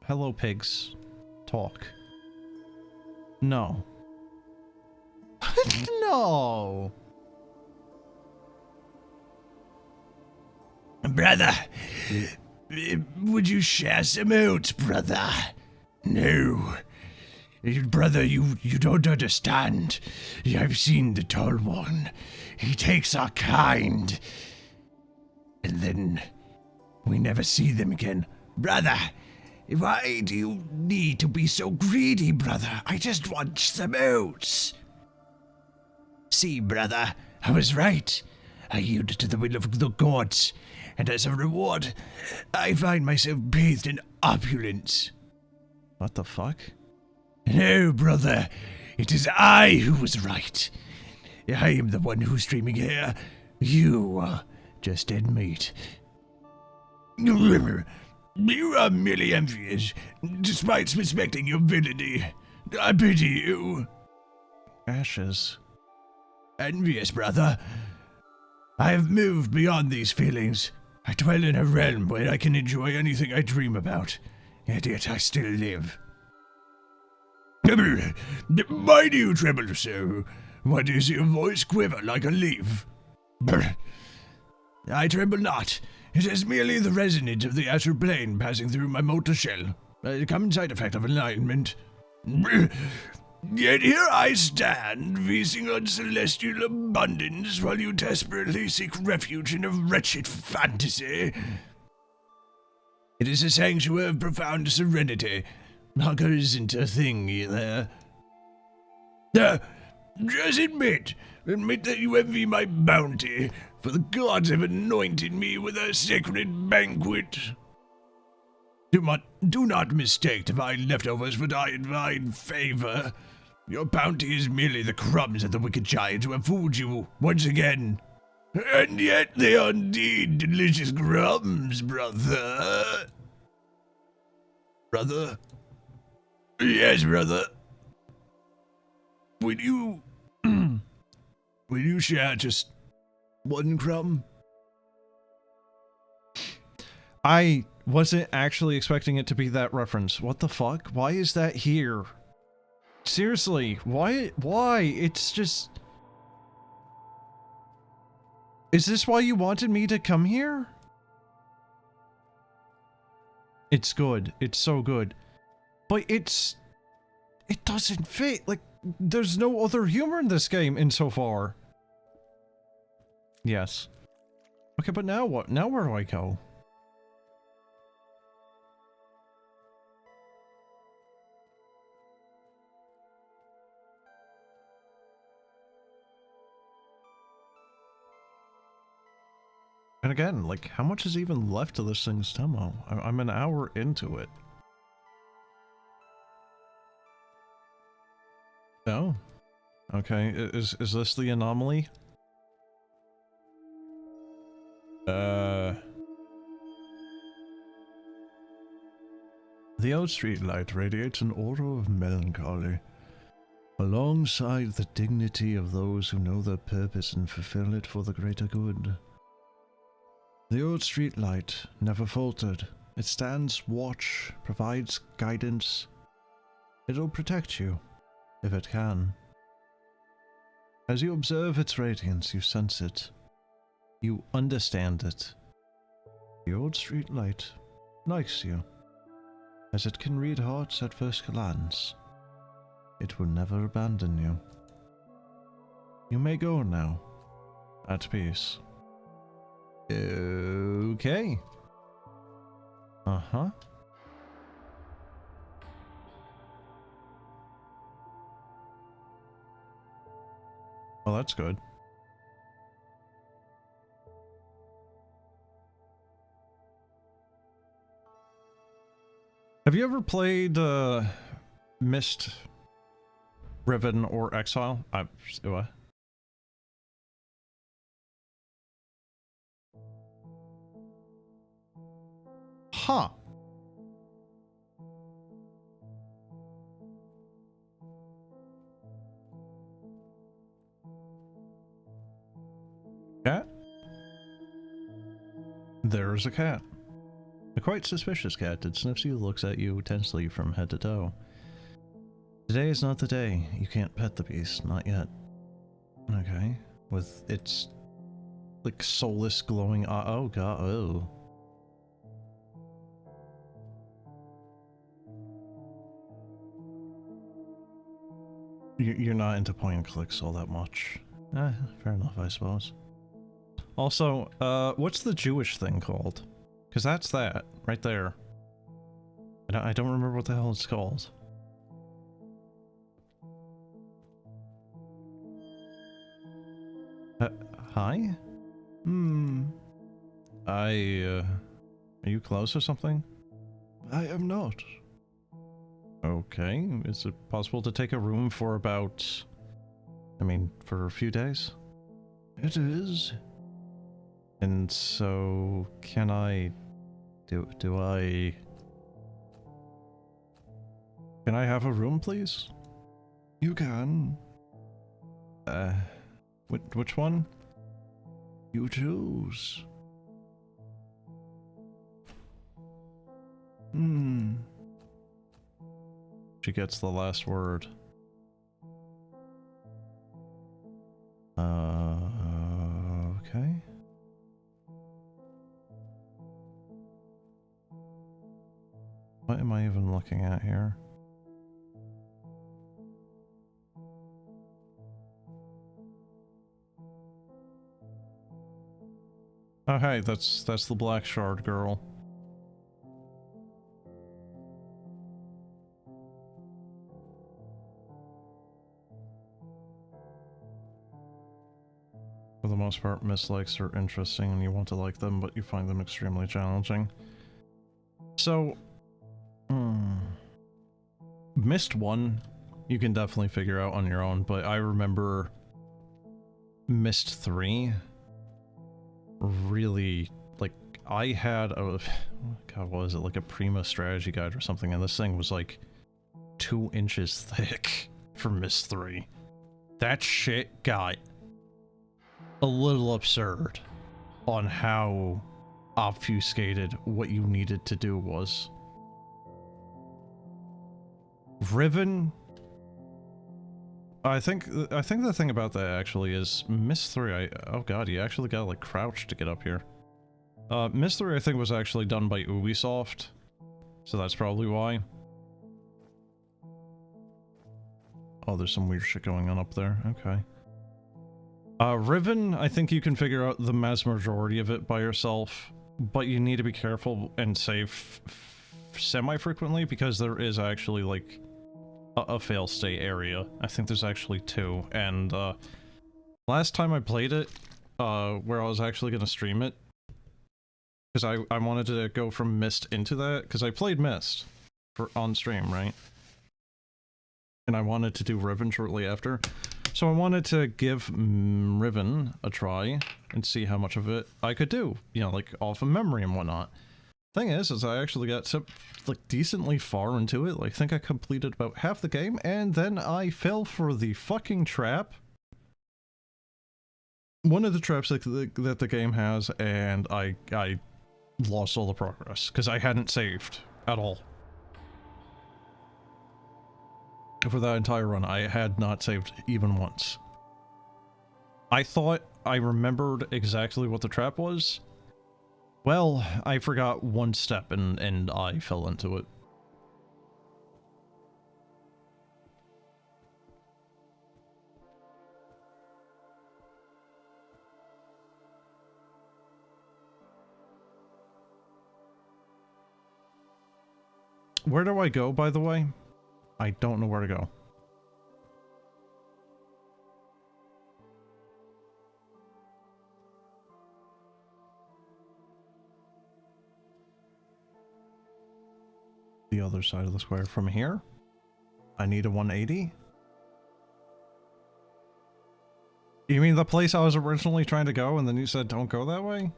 Hello, pigs. Talk. No. No. Brother, would you share some oats, brother? No. Brother, you don't understand. I've seen the Tall One. He takes our kind. And then we never see them again. Brother, why do you need to be so greedy, brother? I just want some oats. See, brother, I was right. I yielded to the will of the gods, and as a reward, I find myself bathed in opulence. What the fuck? No, brother, it is I who was right. I am the one who's streaming here. You are just dead meat. You are merely envious, despite suspecting your villainy. I pity you. Ashes. Envious, brother. I have moved beyond these feelings. I dwell in a realm where I can enjoy anything I dream about, and yet I still live. Why do you tremble so? Why does your voice quiver like a leaf? I tremble not. It is merely the resonance of the astral plane passing through my mortal shell, a common side effect of alignment. Yet here I stand, feasting on celestial abundance, while you desperately seek refuge in a wretched fantasy. It is a sanctuary of profound serenity. Hunger isn't a thing either. Just admit that you envy my bounty, for the gods have anointed me with a sacred banquet. Do not mistake divine leftovers for divine favor. Your bounty is merely the crumbs of the wicked giants who have fooled you once again. And yet they are indeed delicious crumbs, brother. Brother? Yes, brother. Will you share just one crumb? I wasn't actually expecting it to be that reference. What the fuck? Why is that here? Seriously, why? It's just... Is this why you wanted me to come here? It's good. It's so good. But it doesn't fit. Like, there's no other humor in this game insofar. Yes. Okay, but now what? Now where do I go? And again, like, how much is even left of this thing's demo? I'm an hour into it. Oh. Okay, is this the anomaly? The old streetlight radiates an aura of melancholy, alongside the dignity of those who know their purpose and fulfill it for the greater good. The old streetlight never faltered. It stands watch, provides guidance. It'll protect you, if it can. As you observe its radiance, you sense it. You understand it. The old streetlight likes you, as it can read hearts at first glance. It will never abandon you. You may go now, at peace. Okay. Uh-huh. Well, that's good. Have you ever played Mist, Riven, or Exile? What? Huh. Cat? There's a cat. A quite suspicious cat that sniffs you, looks at you tensely from head to toe. Today is not the day. You can't pet the beast, not yet. Okay. With its, like, soulless glowing oh god, oh. You're not into point and clicks all that much. Fair enough, I suppose. Also, what's the Jewish thing called? Because that's that, right there. I don't remember what the hell it's called. Hi? Are you close or something? I am not. Okay, is it possible to take a room for about... I mean, for a few days? It is. And so, can I... Do I... Can I have a room, please? You can. Which one? You choose. She gets the last word. Okay. What am I even looking at here? Oh hey, that's the Black Shard girl. For the most part, mislikes are interesting and you want to like them, but you find them extremely challenging. So, Mist 1, you can definitely figure out on your own, but I remember Mist 3 really, like, I had a, god, what was it, like a Prima strategy guide or something, and this thing was like 2 inches thick for Mist 3. That shit got a little absurd on how obfuscated what you needed to do was. Riven, I think the thing about that actually is Mist 3, oh god, you actually gotta like crouch to get up here. Mist 3 I think was actually done by Ubisoft, so that's probably why. Oh, there's some weird shit going on up there, okay. Riven, I think you can figure out the mass majority of it by yourself, but you need to be careful and save semi-frequently because there is actually like a fail state area. I think there's actually 2, and last time I played it, where I was actually gonna stream it, because I wanted to go from Mist into that, because I played Mist on stream, right? And I wanted to do Riven shortly after. So I wanted to give Riven a try and see how much of it I could do, you know, like off of memory and whatnot. Thing is I actually got like decently far into it. Like, I think I completed about half the game, and then I fell for the fucking trap. One of the traps that the game has, and I lost all the progress because I hadn't saved at all. For that entire run, I had not saved even once. I thought I remembered exactly what the trap was. Well, I forgot one step and I fell into it. Where do I go, by the way? I don't know where to go. the other side of the square? From here? I need a 180? You mean the place I was originally trying to go and then you said don't go that way?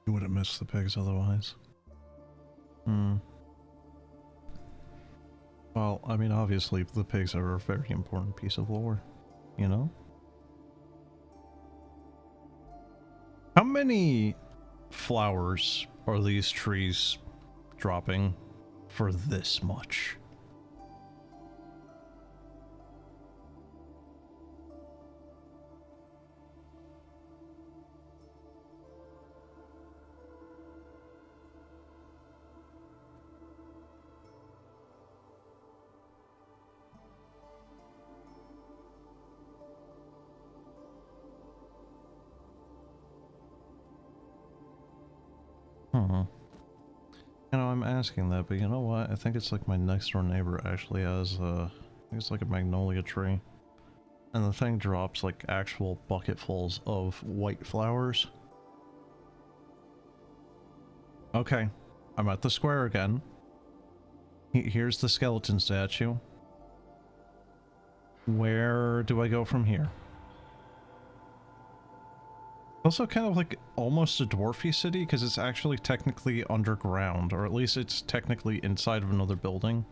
You would have missed the pigs otherwise. Well, I mean, obviously, the pigs are a very important piece of lore, you know? How many flowers are these trees dropping for this much? You know, I'm asking that, but you know what? I think it's like my next door neighbor actually has, I think it's like a magnolia tree. And the thing drops like actual bucketfuls of white flowers. Okay, I'm at the square again. Here's the skeleton statue. Where do I go from here? Also kind of like almost a dwarfy city because it's actually technically underground, or at least it's technically inside of another building.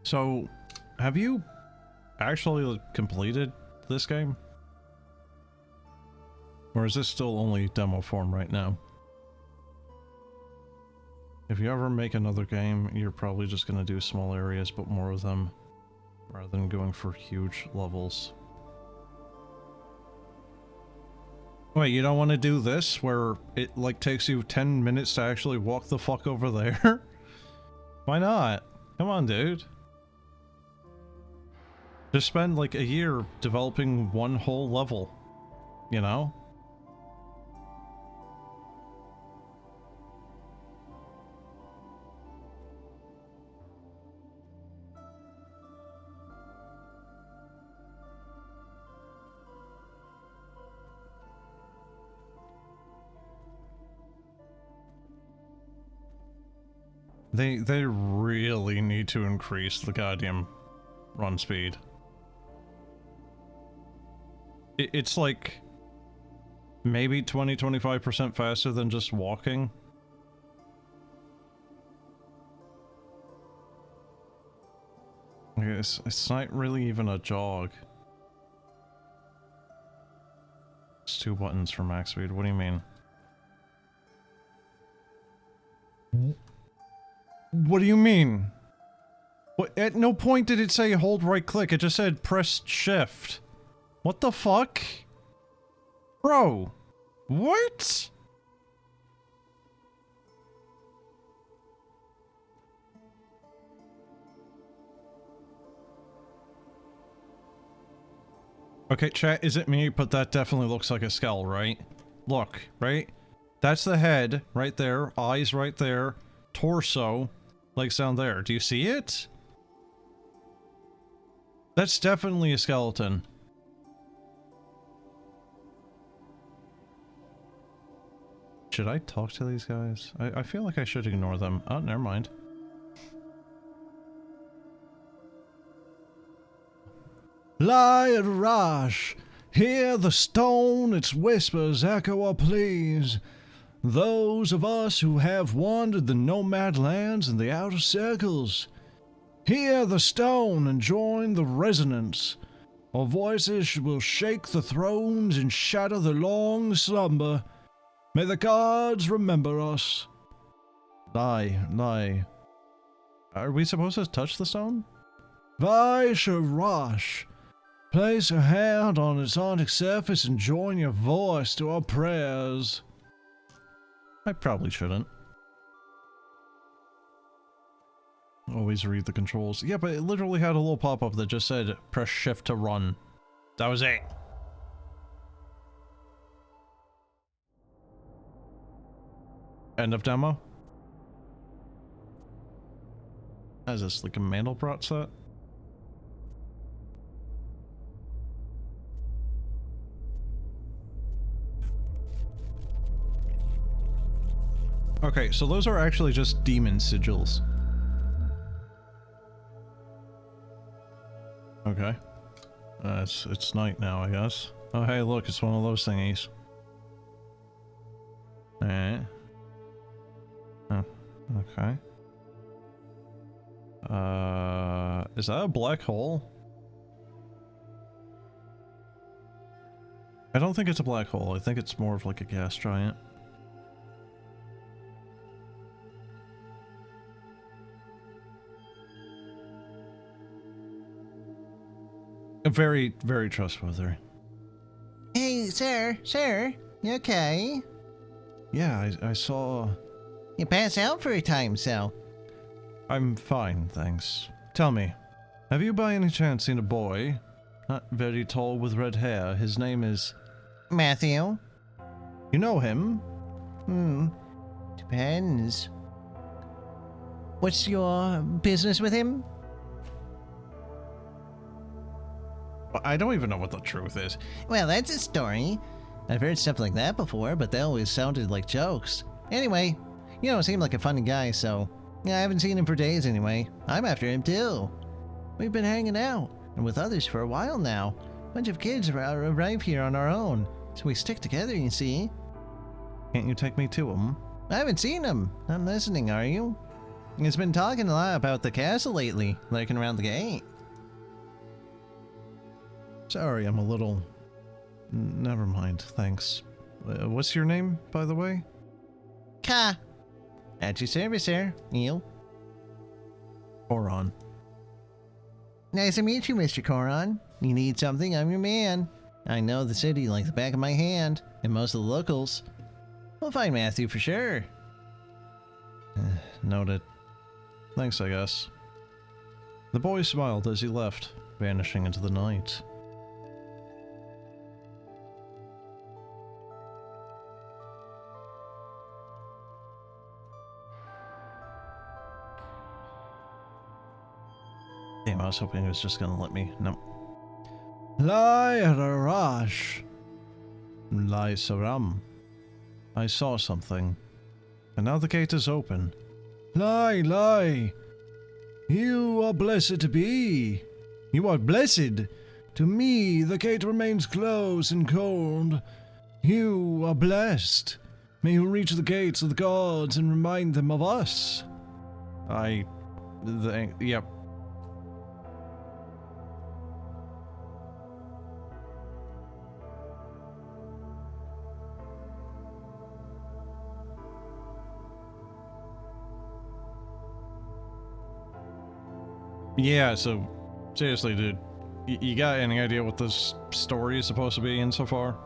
So, have you actually completed this game? Or is this still only demo form right now? If you ever make another game, you're probably just going to do small areas, but more of them, rather than going for huge levels. Wait, you don't want to do this, where it, like, takes you 10 minutes to actually walk the fuck over there? Why not? Come on, dude. Just spend like a year developing one whole level, you know? They really need to increase the goddamn run speed. It's like maybe 20-25% faster than just walking. It's not really even a jog. It's 2 buttons for max speed. What do you mean? What do you mean? What? At no point did it say hold right click. It just said press shift. What the fuck? Bro, what? Okay, chat, is it me? But that definitely looks like a skull, right? Look, right? That's the head right there, eyes right there, torso, legs down there. Do you see it? That's definitely a skeleton. Should I talk to these guys? I feel like I should ignore them. Oh, never mind. Lion Rash, hear the stone, its whispers echo a please. Those of us who have wandered the nomad lands and the outer circles, hear the stone and join the resonance. Our voices will shake the thrones and shatter the long slumber. May the gods remember us. Lie. Are we supposed to touch the stone? Vaisharash. Place your hand on its haunted surface and join your voice to our prayers. I probably shouldn't. Always read the controls. Yeah, but it literally had a little pop-up that just said, press shift to run. That was it. End of demo. Is this like a Mandelbrot set? Okay, so those are actually just demon sigils. Okay. It's night now, I guess. Oh, hey, look, it's one of those thingies. Oh, okay. Is that a black hole? I don't think it's a black hole. I think it's more of like a gas giant. Very, very trustworthy. Hey, sir, you okay? Yeah, I saw... You passed out for a time, so. I'm fine, thanks. Tell me, have you by any chance seen a boy? Not very tall with red hair. His name is... Matthew? You know him? Depends. What's your business with him? I don't even know what the truth is. Well, that's a story. I've heard stuff like that before, but they always sounded like jokes. Anyway, you don't seem like a funny guy, so... Yeah, I haven't seen him for days anyway. I'm after him too. We've been hanging out, and with others for a while now. A bunch of kids arrive here on our own, so we stick together, you see. Can't you take me to him? I haven't seen him. Not listening, are you? He's been talking a lot about the castle lately, lurking around the gate. Sorry, I'm a little... Never mind, thanks. What's your name, by the way? Ka. At your service, sir. You. Koron. Nice to meet you, Mr. Koron. You need something, I'm your man. I know the city like the back of my hand, and most of the locals. We'll find Matthew for sure. Noted. Thanks, I guess. The boy smiled as he left, vanishing into the night. Damn, I was hoping he was just gonna let me. No. Lyarash. Lai Saram. I saw something. And now the gate is open. Lie. You are blessed to be. You are blessed. To me, the gate remains closed and cold. You are blessed. May you reach the gates of the gods and remind them of us. Yep. Yeah, so, seriously, dude, you got any idea what this story is supposed to be in so far?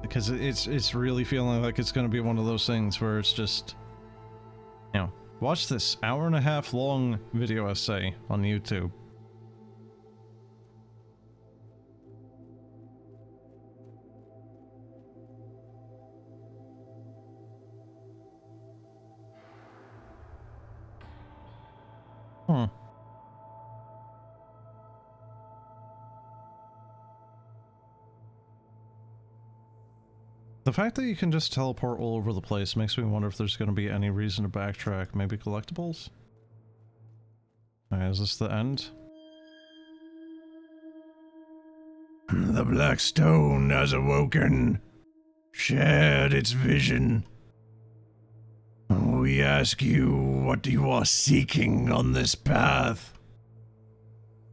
Because it's really feeling like it's going to be one of those things where it's just, you know, watch this hour-and-a-half long video essay on YouTube. The fact that you can just teleport all over the place makes me wonder if there's going to be any reason to backtrack. Maybe collectibles? Alright, is this the end? The Black Stone has awoken, shared its vision. We ask you what you are seeking on this path.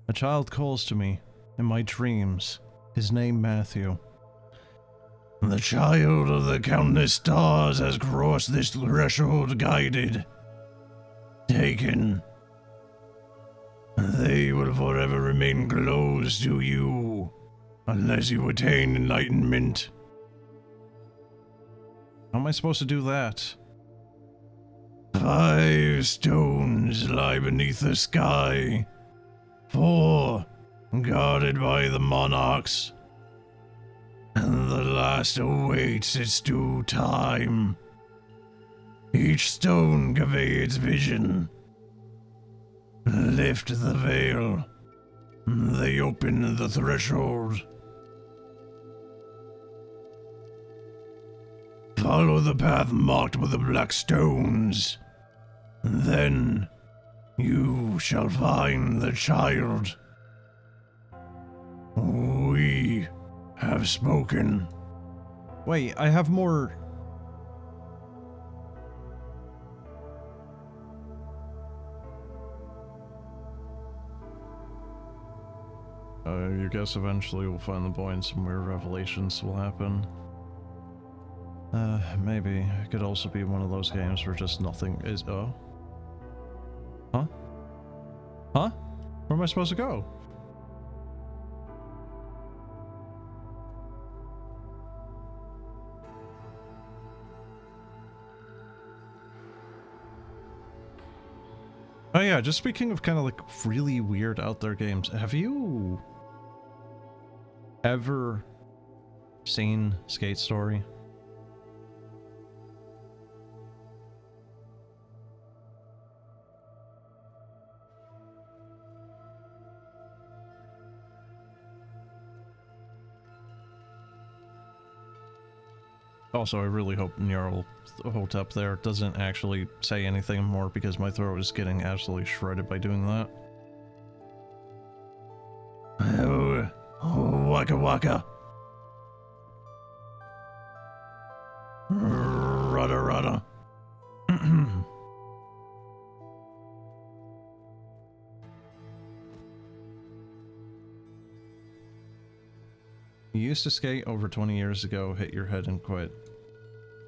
A child calls to me in my dreams. His name Matthew. The child of the countless stars has crossed this threshold guided, taken. They will forever remain closed to you, unless you attain enlightenment. How am I supposed to do that? 5 stones lie beneath the sky. 4 guarded by the monarchs. And the last awaits its due time. Each stone conveys vision. Lift the veil. They open the threshold. Follow the path marked with the black stones. Then you shall find the child. We have spoken. Wait, I have more... you guess eventually we'll find the boy and some weird revelations will happen. Maybe. It could also be one of those games where just nothing is... Oh? Huh? Huh? Where am I supposed to go? Oh yeah, just speaking of kind of like really weird out there games, have you ever seen Skate Story? Also, I really hope Neural Hotep there doesn't actually say anything more because my throat is getting absolutely shredded by doing that. Waka waka. Rudda rudda. You used to skate over 20 years ago, hit your head and quit.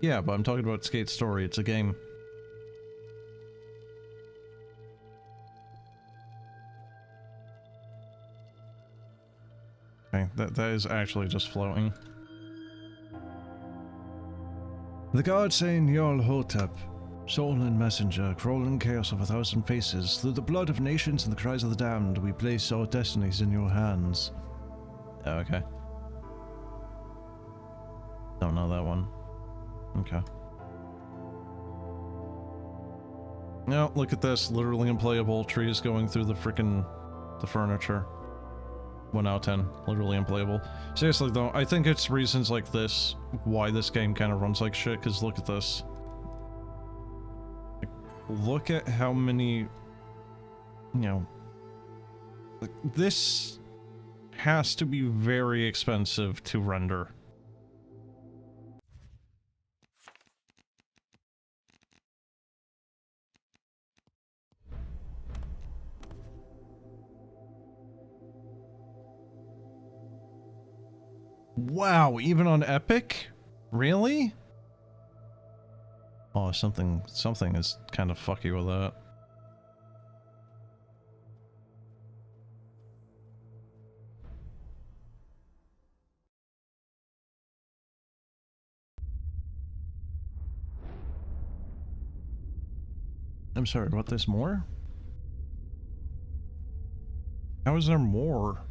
Yeah, but I'm talking about Skate Story, it's a game. Okay, that is actually just floating. The gods say in Jarl Hotep, soul and messenger, crawling chaos of 1,000 faces, through the blood of nations and the cries of the damned, we place our destinies in your hands. Oh, okay. Don't know that one. Okay. No, look at this. Literally unplayable. Trees going through the furniture. 1 out of 10. Literally unplayable. Seriously though, I think it's reasons like this why this game kind of runs like shit, because look at this. Like, look at how many... You know... Like, this has to be very expensive to render. Wow, even on Epic? Really? Oh, something is kind of fucky with that. I'm sorry, what, there's more? How is there more?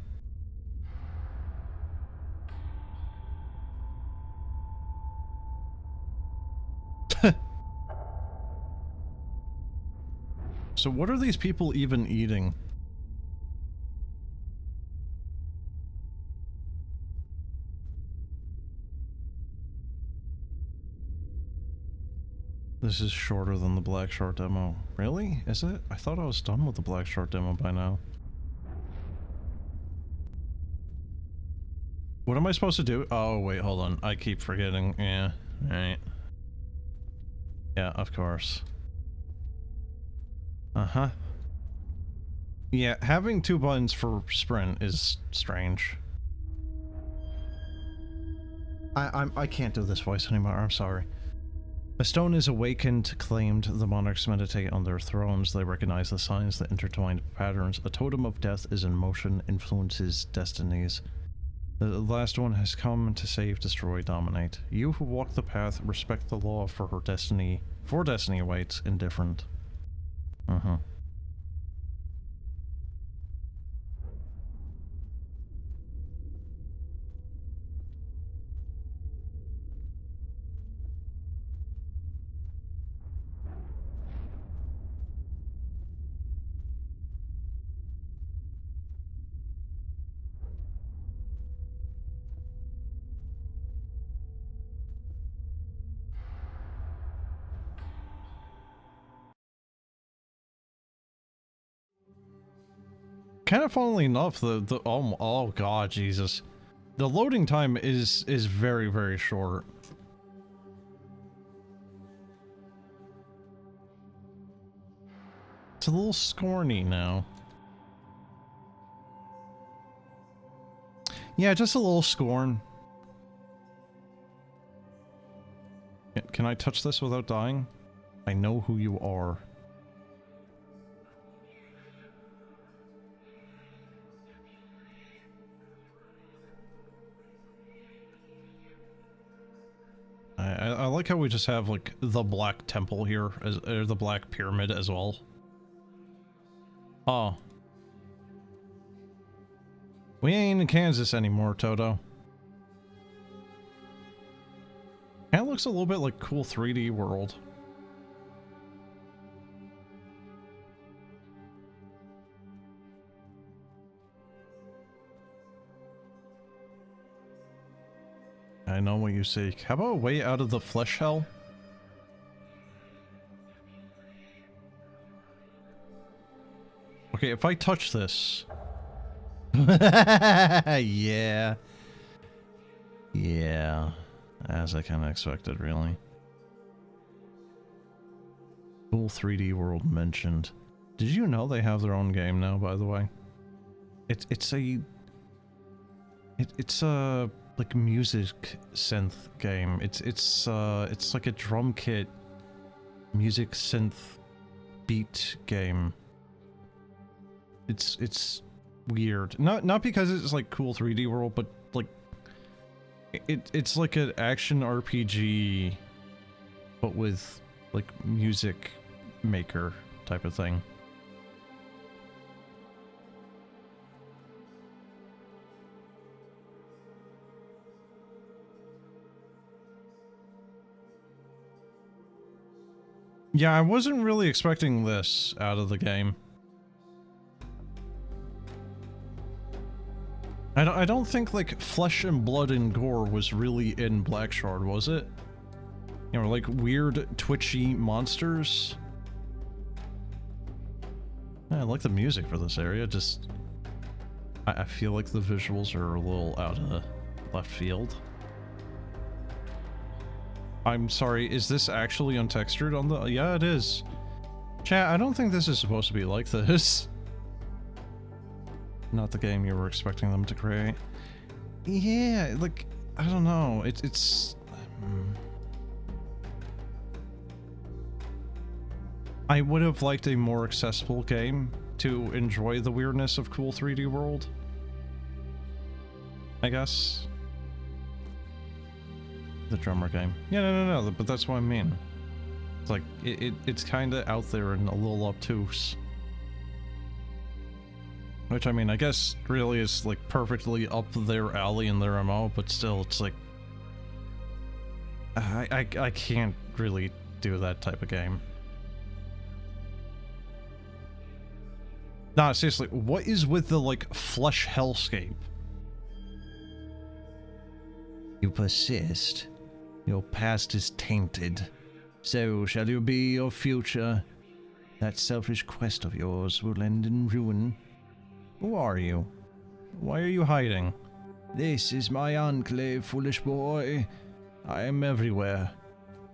So what are these people even eating? This is shorter than the Black Short demo. Really? Is it? I thought I was done with the Black Short demo by now. What am I supposed to do? Oh, wait, hold on. I keep forgetting. Yeah, right. Yeah, of course. Uh-huh. Yeah, having 2 buttons for sprint is strange. I can't do this voice anymore, I'm sorry. A stone is awakened, claimed. The monarchs meditate on their thrones. They recognize the signs, the intertwined patterns. A totem of death is in motion, influences destinies. The last one has come to save, destroy, dominate. You who walk the path, respect the law for her destiny. For destiny awaits, indifferent. Kind of funnily enough, oh god, Jesus. The loading time is very, very short. It's a little scorny now. Yeah, just a little scorn. Can I touch this without dying? I know who you are. I like how we just have, like, the Black Temple here, or the Black Pyramid as well. Oh. We ain't in Kansas anymore, Toto. Kinda looks a little bit like cool 3D World. I know what you seek. How about a way out of the flesh hell? Okay, if I touch this... Yeah. Yeah. As I kind of expected, really. Cool 3D World mentioned. Did you know they have their own game now, by the way? It's a like music synth game. It's like a drum kit music synth beat game. It's weird. Not because it's like cool 3D World, but like it's like an action RPG but with like music maker type of thing. Yeah, I wasn't really expecting this out of the game. I don't think like flesh and blood and gore was really in Black Shard, was it? You know, like weird twitchy monsters. I like the music for this area, just I feel like the visuals are a little out of left field. I'm sorry, is this actually untextured on the... Yeah, it is. Chat, I don't think this is supposed to be like this. Not the game you were expecting them to create. Yeah, like, I don't know. It's... I would have liked a more accessible game to enjoy the weirdness of cool 3D World, I guess. The drummer game. Yeah, no, but that's what I mean. It's like, it's kind of out there and a little obtuse. Which, I mean, I guess really is like perfectly up their alley in their MO, but still, it's like... I can't really do that type of game. Nah, seriously, what is with the, like, flesh hellscape? You persist. Your past is tainted. So shall you be your future. That selfish quest of yours will end in ruin. Who are you? Why are you hiding? This is my enclave, foolish boy. I am everywhere.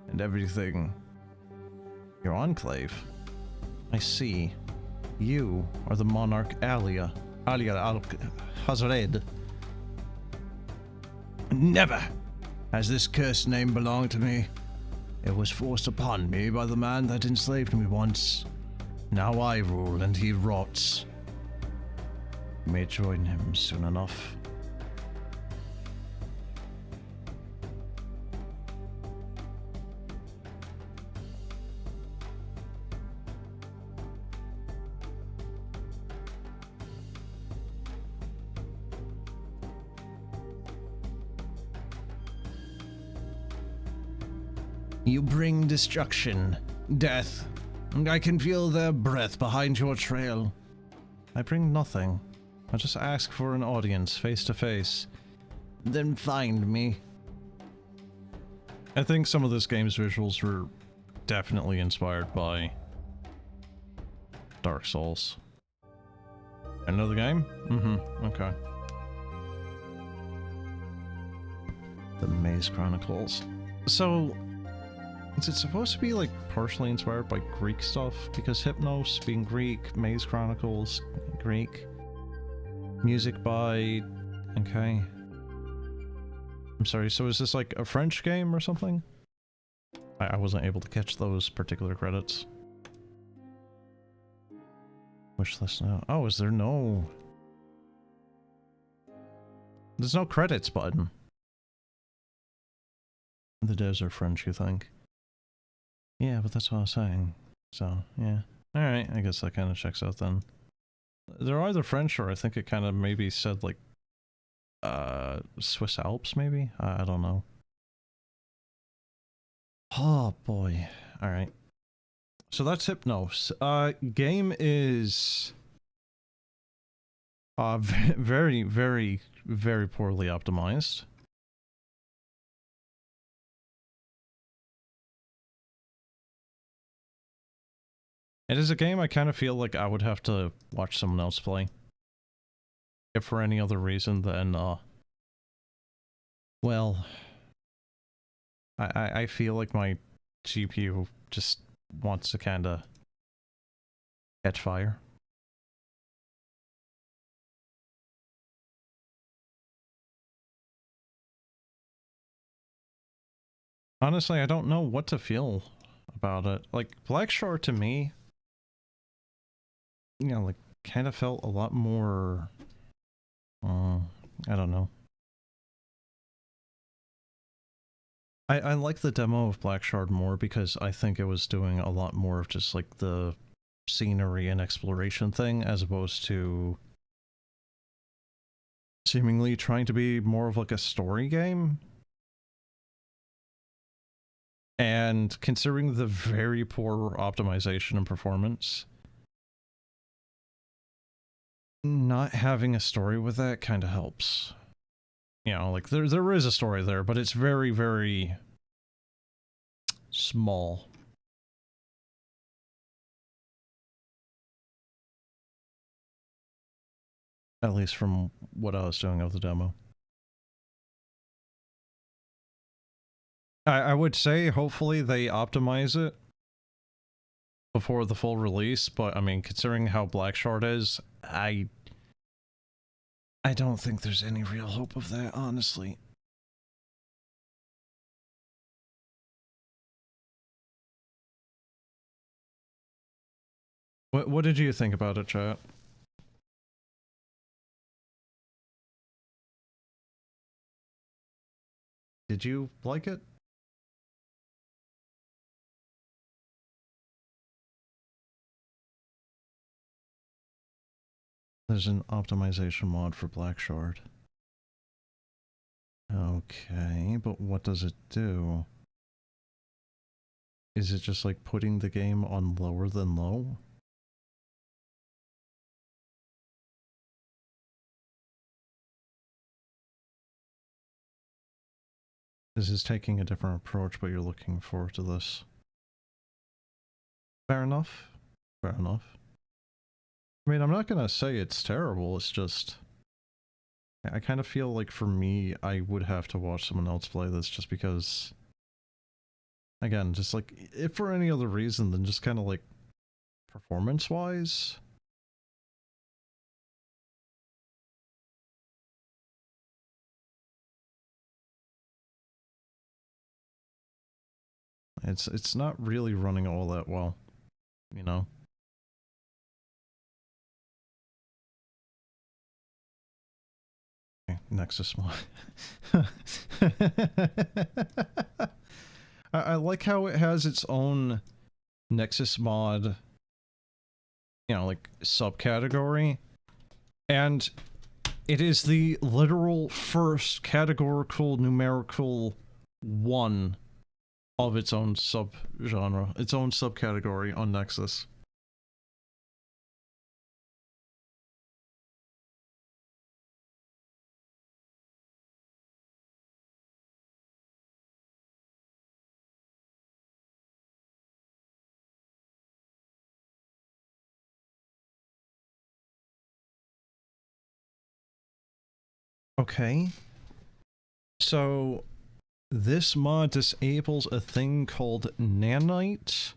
And everything. Your enclave? I see. You are the monarch Alia al-Hazred. Never! As this cursed name belonged to me, it was forced upon me by the man that enslaved me once. Now I rule and he rots. You may join him soon enough. You bring destruction, death, and I can feel their breath behind your trail. I bring nothing. I just ask for an audience, face to face. Then find me. I think some of this game's visuals were definitely inspired by Dark Souls. Another game? Mm-hmm, okay. The Maze Chronicles. So, is it supposed to be like partially inspired by Greek stuff? Because Hypnos being Greek, Maze Chronicles, Greek. Music by... okay. I'm sorry, so is this like a French game or something? I wasn't able to catch those particular credits. Wishlist now. Oh, is there no... There's no credits button. The devs are French, you think? Yeah, but that's what I was saying. So, yeah. Alright, I guess that kind of checks out then. They're either French or I think it kind of maybe said like, Swiss Alps maybe? I don't know. Oh boy. Alright. So that's Hypnos. Game is... very, very, very poorly optimized. It is a game I kind of feel like I would have to watch someone else play. If for any other reason than, well, I feel like my GPU just wants to kinda catch fire. Honestly, I don't know what to feel about it. Like, Blackshore to me, you know, like, kind of felt a lot more, I don't know. I like the demo of Black Shard more because I think it was doing a lot more of just like the scenery and exploration thing as opposed to seemingly trying to be more of like a story game. And considering the very poor optimization and performance, not having a story with that kind of helps. You know, like there is a story there, but it's very, very small. At least from what I was doing of the demo. I would say hopefully they optimize it before the full release, but I mean, considering how Black Shard is, I don't think there's any real hope of that, honestly. What did you think about it, chat? Did you like it? There's an optimization mod for Black Shard. Okay, but what does it do? Is it just like putting the game on lower than low? This is taking a different approach, but you're looking forward to this. Fair enough. Fair enough. I mean, I'm not gonna say it's terrible, it's just... I kind of feel like for me, I would have to watch someone else play this just because... Again, just like, if for any other reason than just kind of like, performance-wise... It's not really running all that well, you know? Okay, Nexus mod. I like how it has its own Nexus mod, you know, like, subcategory, and it is the literal first categorical numerical one of its own subgenre, its own subcategory on Nexus. Okay. So, this mod disables a thing called nanite,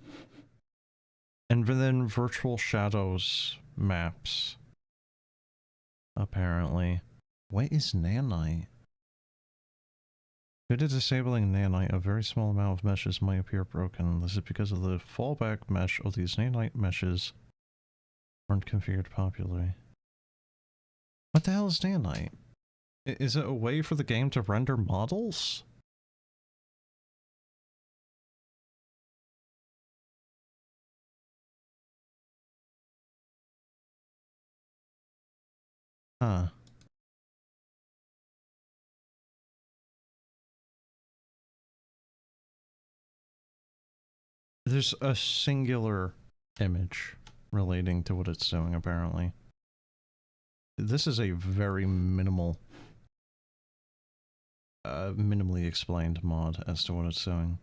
and then virtual shadows maps. Apparently. What is nanite? Due to disabling nanite, a very small amount of meshes might appear broken. This is because of the fallback mesh of these nanite meshes weren't configured properly. What the hell is nanite? Is it a way for the game to render models? Huh. There's a singular image relating to what it's doing, apparently. This is a very minimally explained mod as to what it's doing.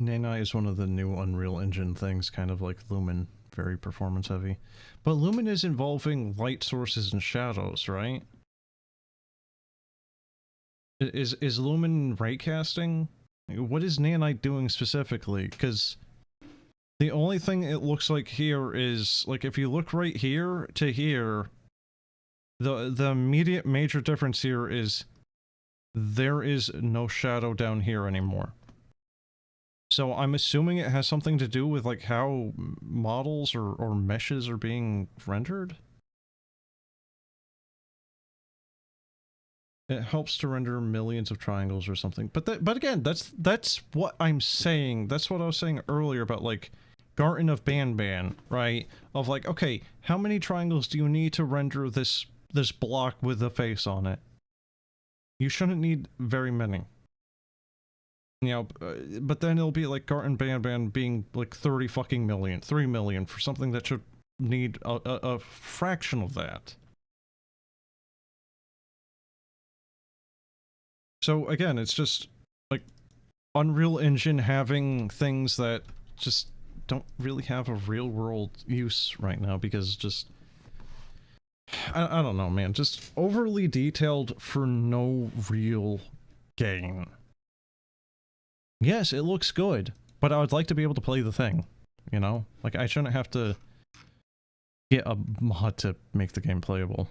Nanite is one of the new Unreal Engine things, kind of like Lumen, very performance heavy. But Lumen is involving light sources and shadows, right? Is Lumen raycasting? What is Nanite doing specifically? Because the only thing it looks like here is, like, if you look right here to here, the immediate major difference here is there is no shadow down here anymore. So I'm assuming it has something to do with, like, how models or meshes are being rendered? It helps to render millions of triangles or something. But again, that's what I'm saying. That's what I was saying earlier about, like, Garden of Banban, right? Of like, okay, how many triangles do you need to render this block with a face on it? You shouldn't need very many. You know, but then it'll be like Garden Banban being like 30 fucking million, 3 million for something that should need a fraction of that. So again, it's just like Unreal Engine having things that just don't really have a real world use right now because just I don't know, man, just overly detailed for no real gain. Yes, it looks good, but I would like to be able to play the thing, you know? Like, I shouldn't have to get a mod to make the game playable.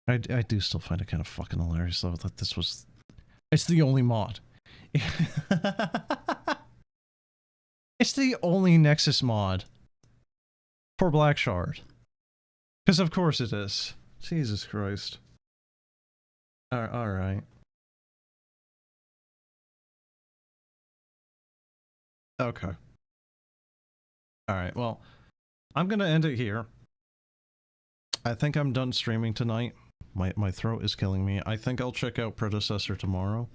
I do still find it kind of fucking hilarious, though, that this was... It's the only mod. It's the only Nexus mod for Black Shard. Because of course it is. Jesus Christ. Alright. Okay. Alright, well, I'm gonna end it here. I think I'm done streaming tonight. My throat is killing me. I think I'll check out Predecessor tomorrow.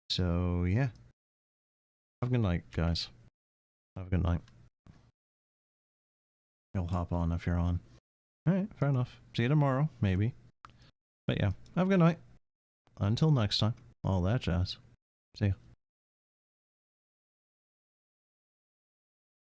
So, yeah. Have a good night, guys. Have a good night. You'll hop on if you're on. Alright, fair enough. See you tomorrow, maybe. But yeah, have a good night. Until next time. All that jazz. See ya.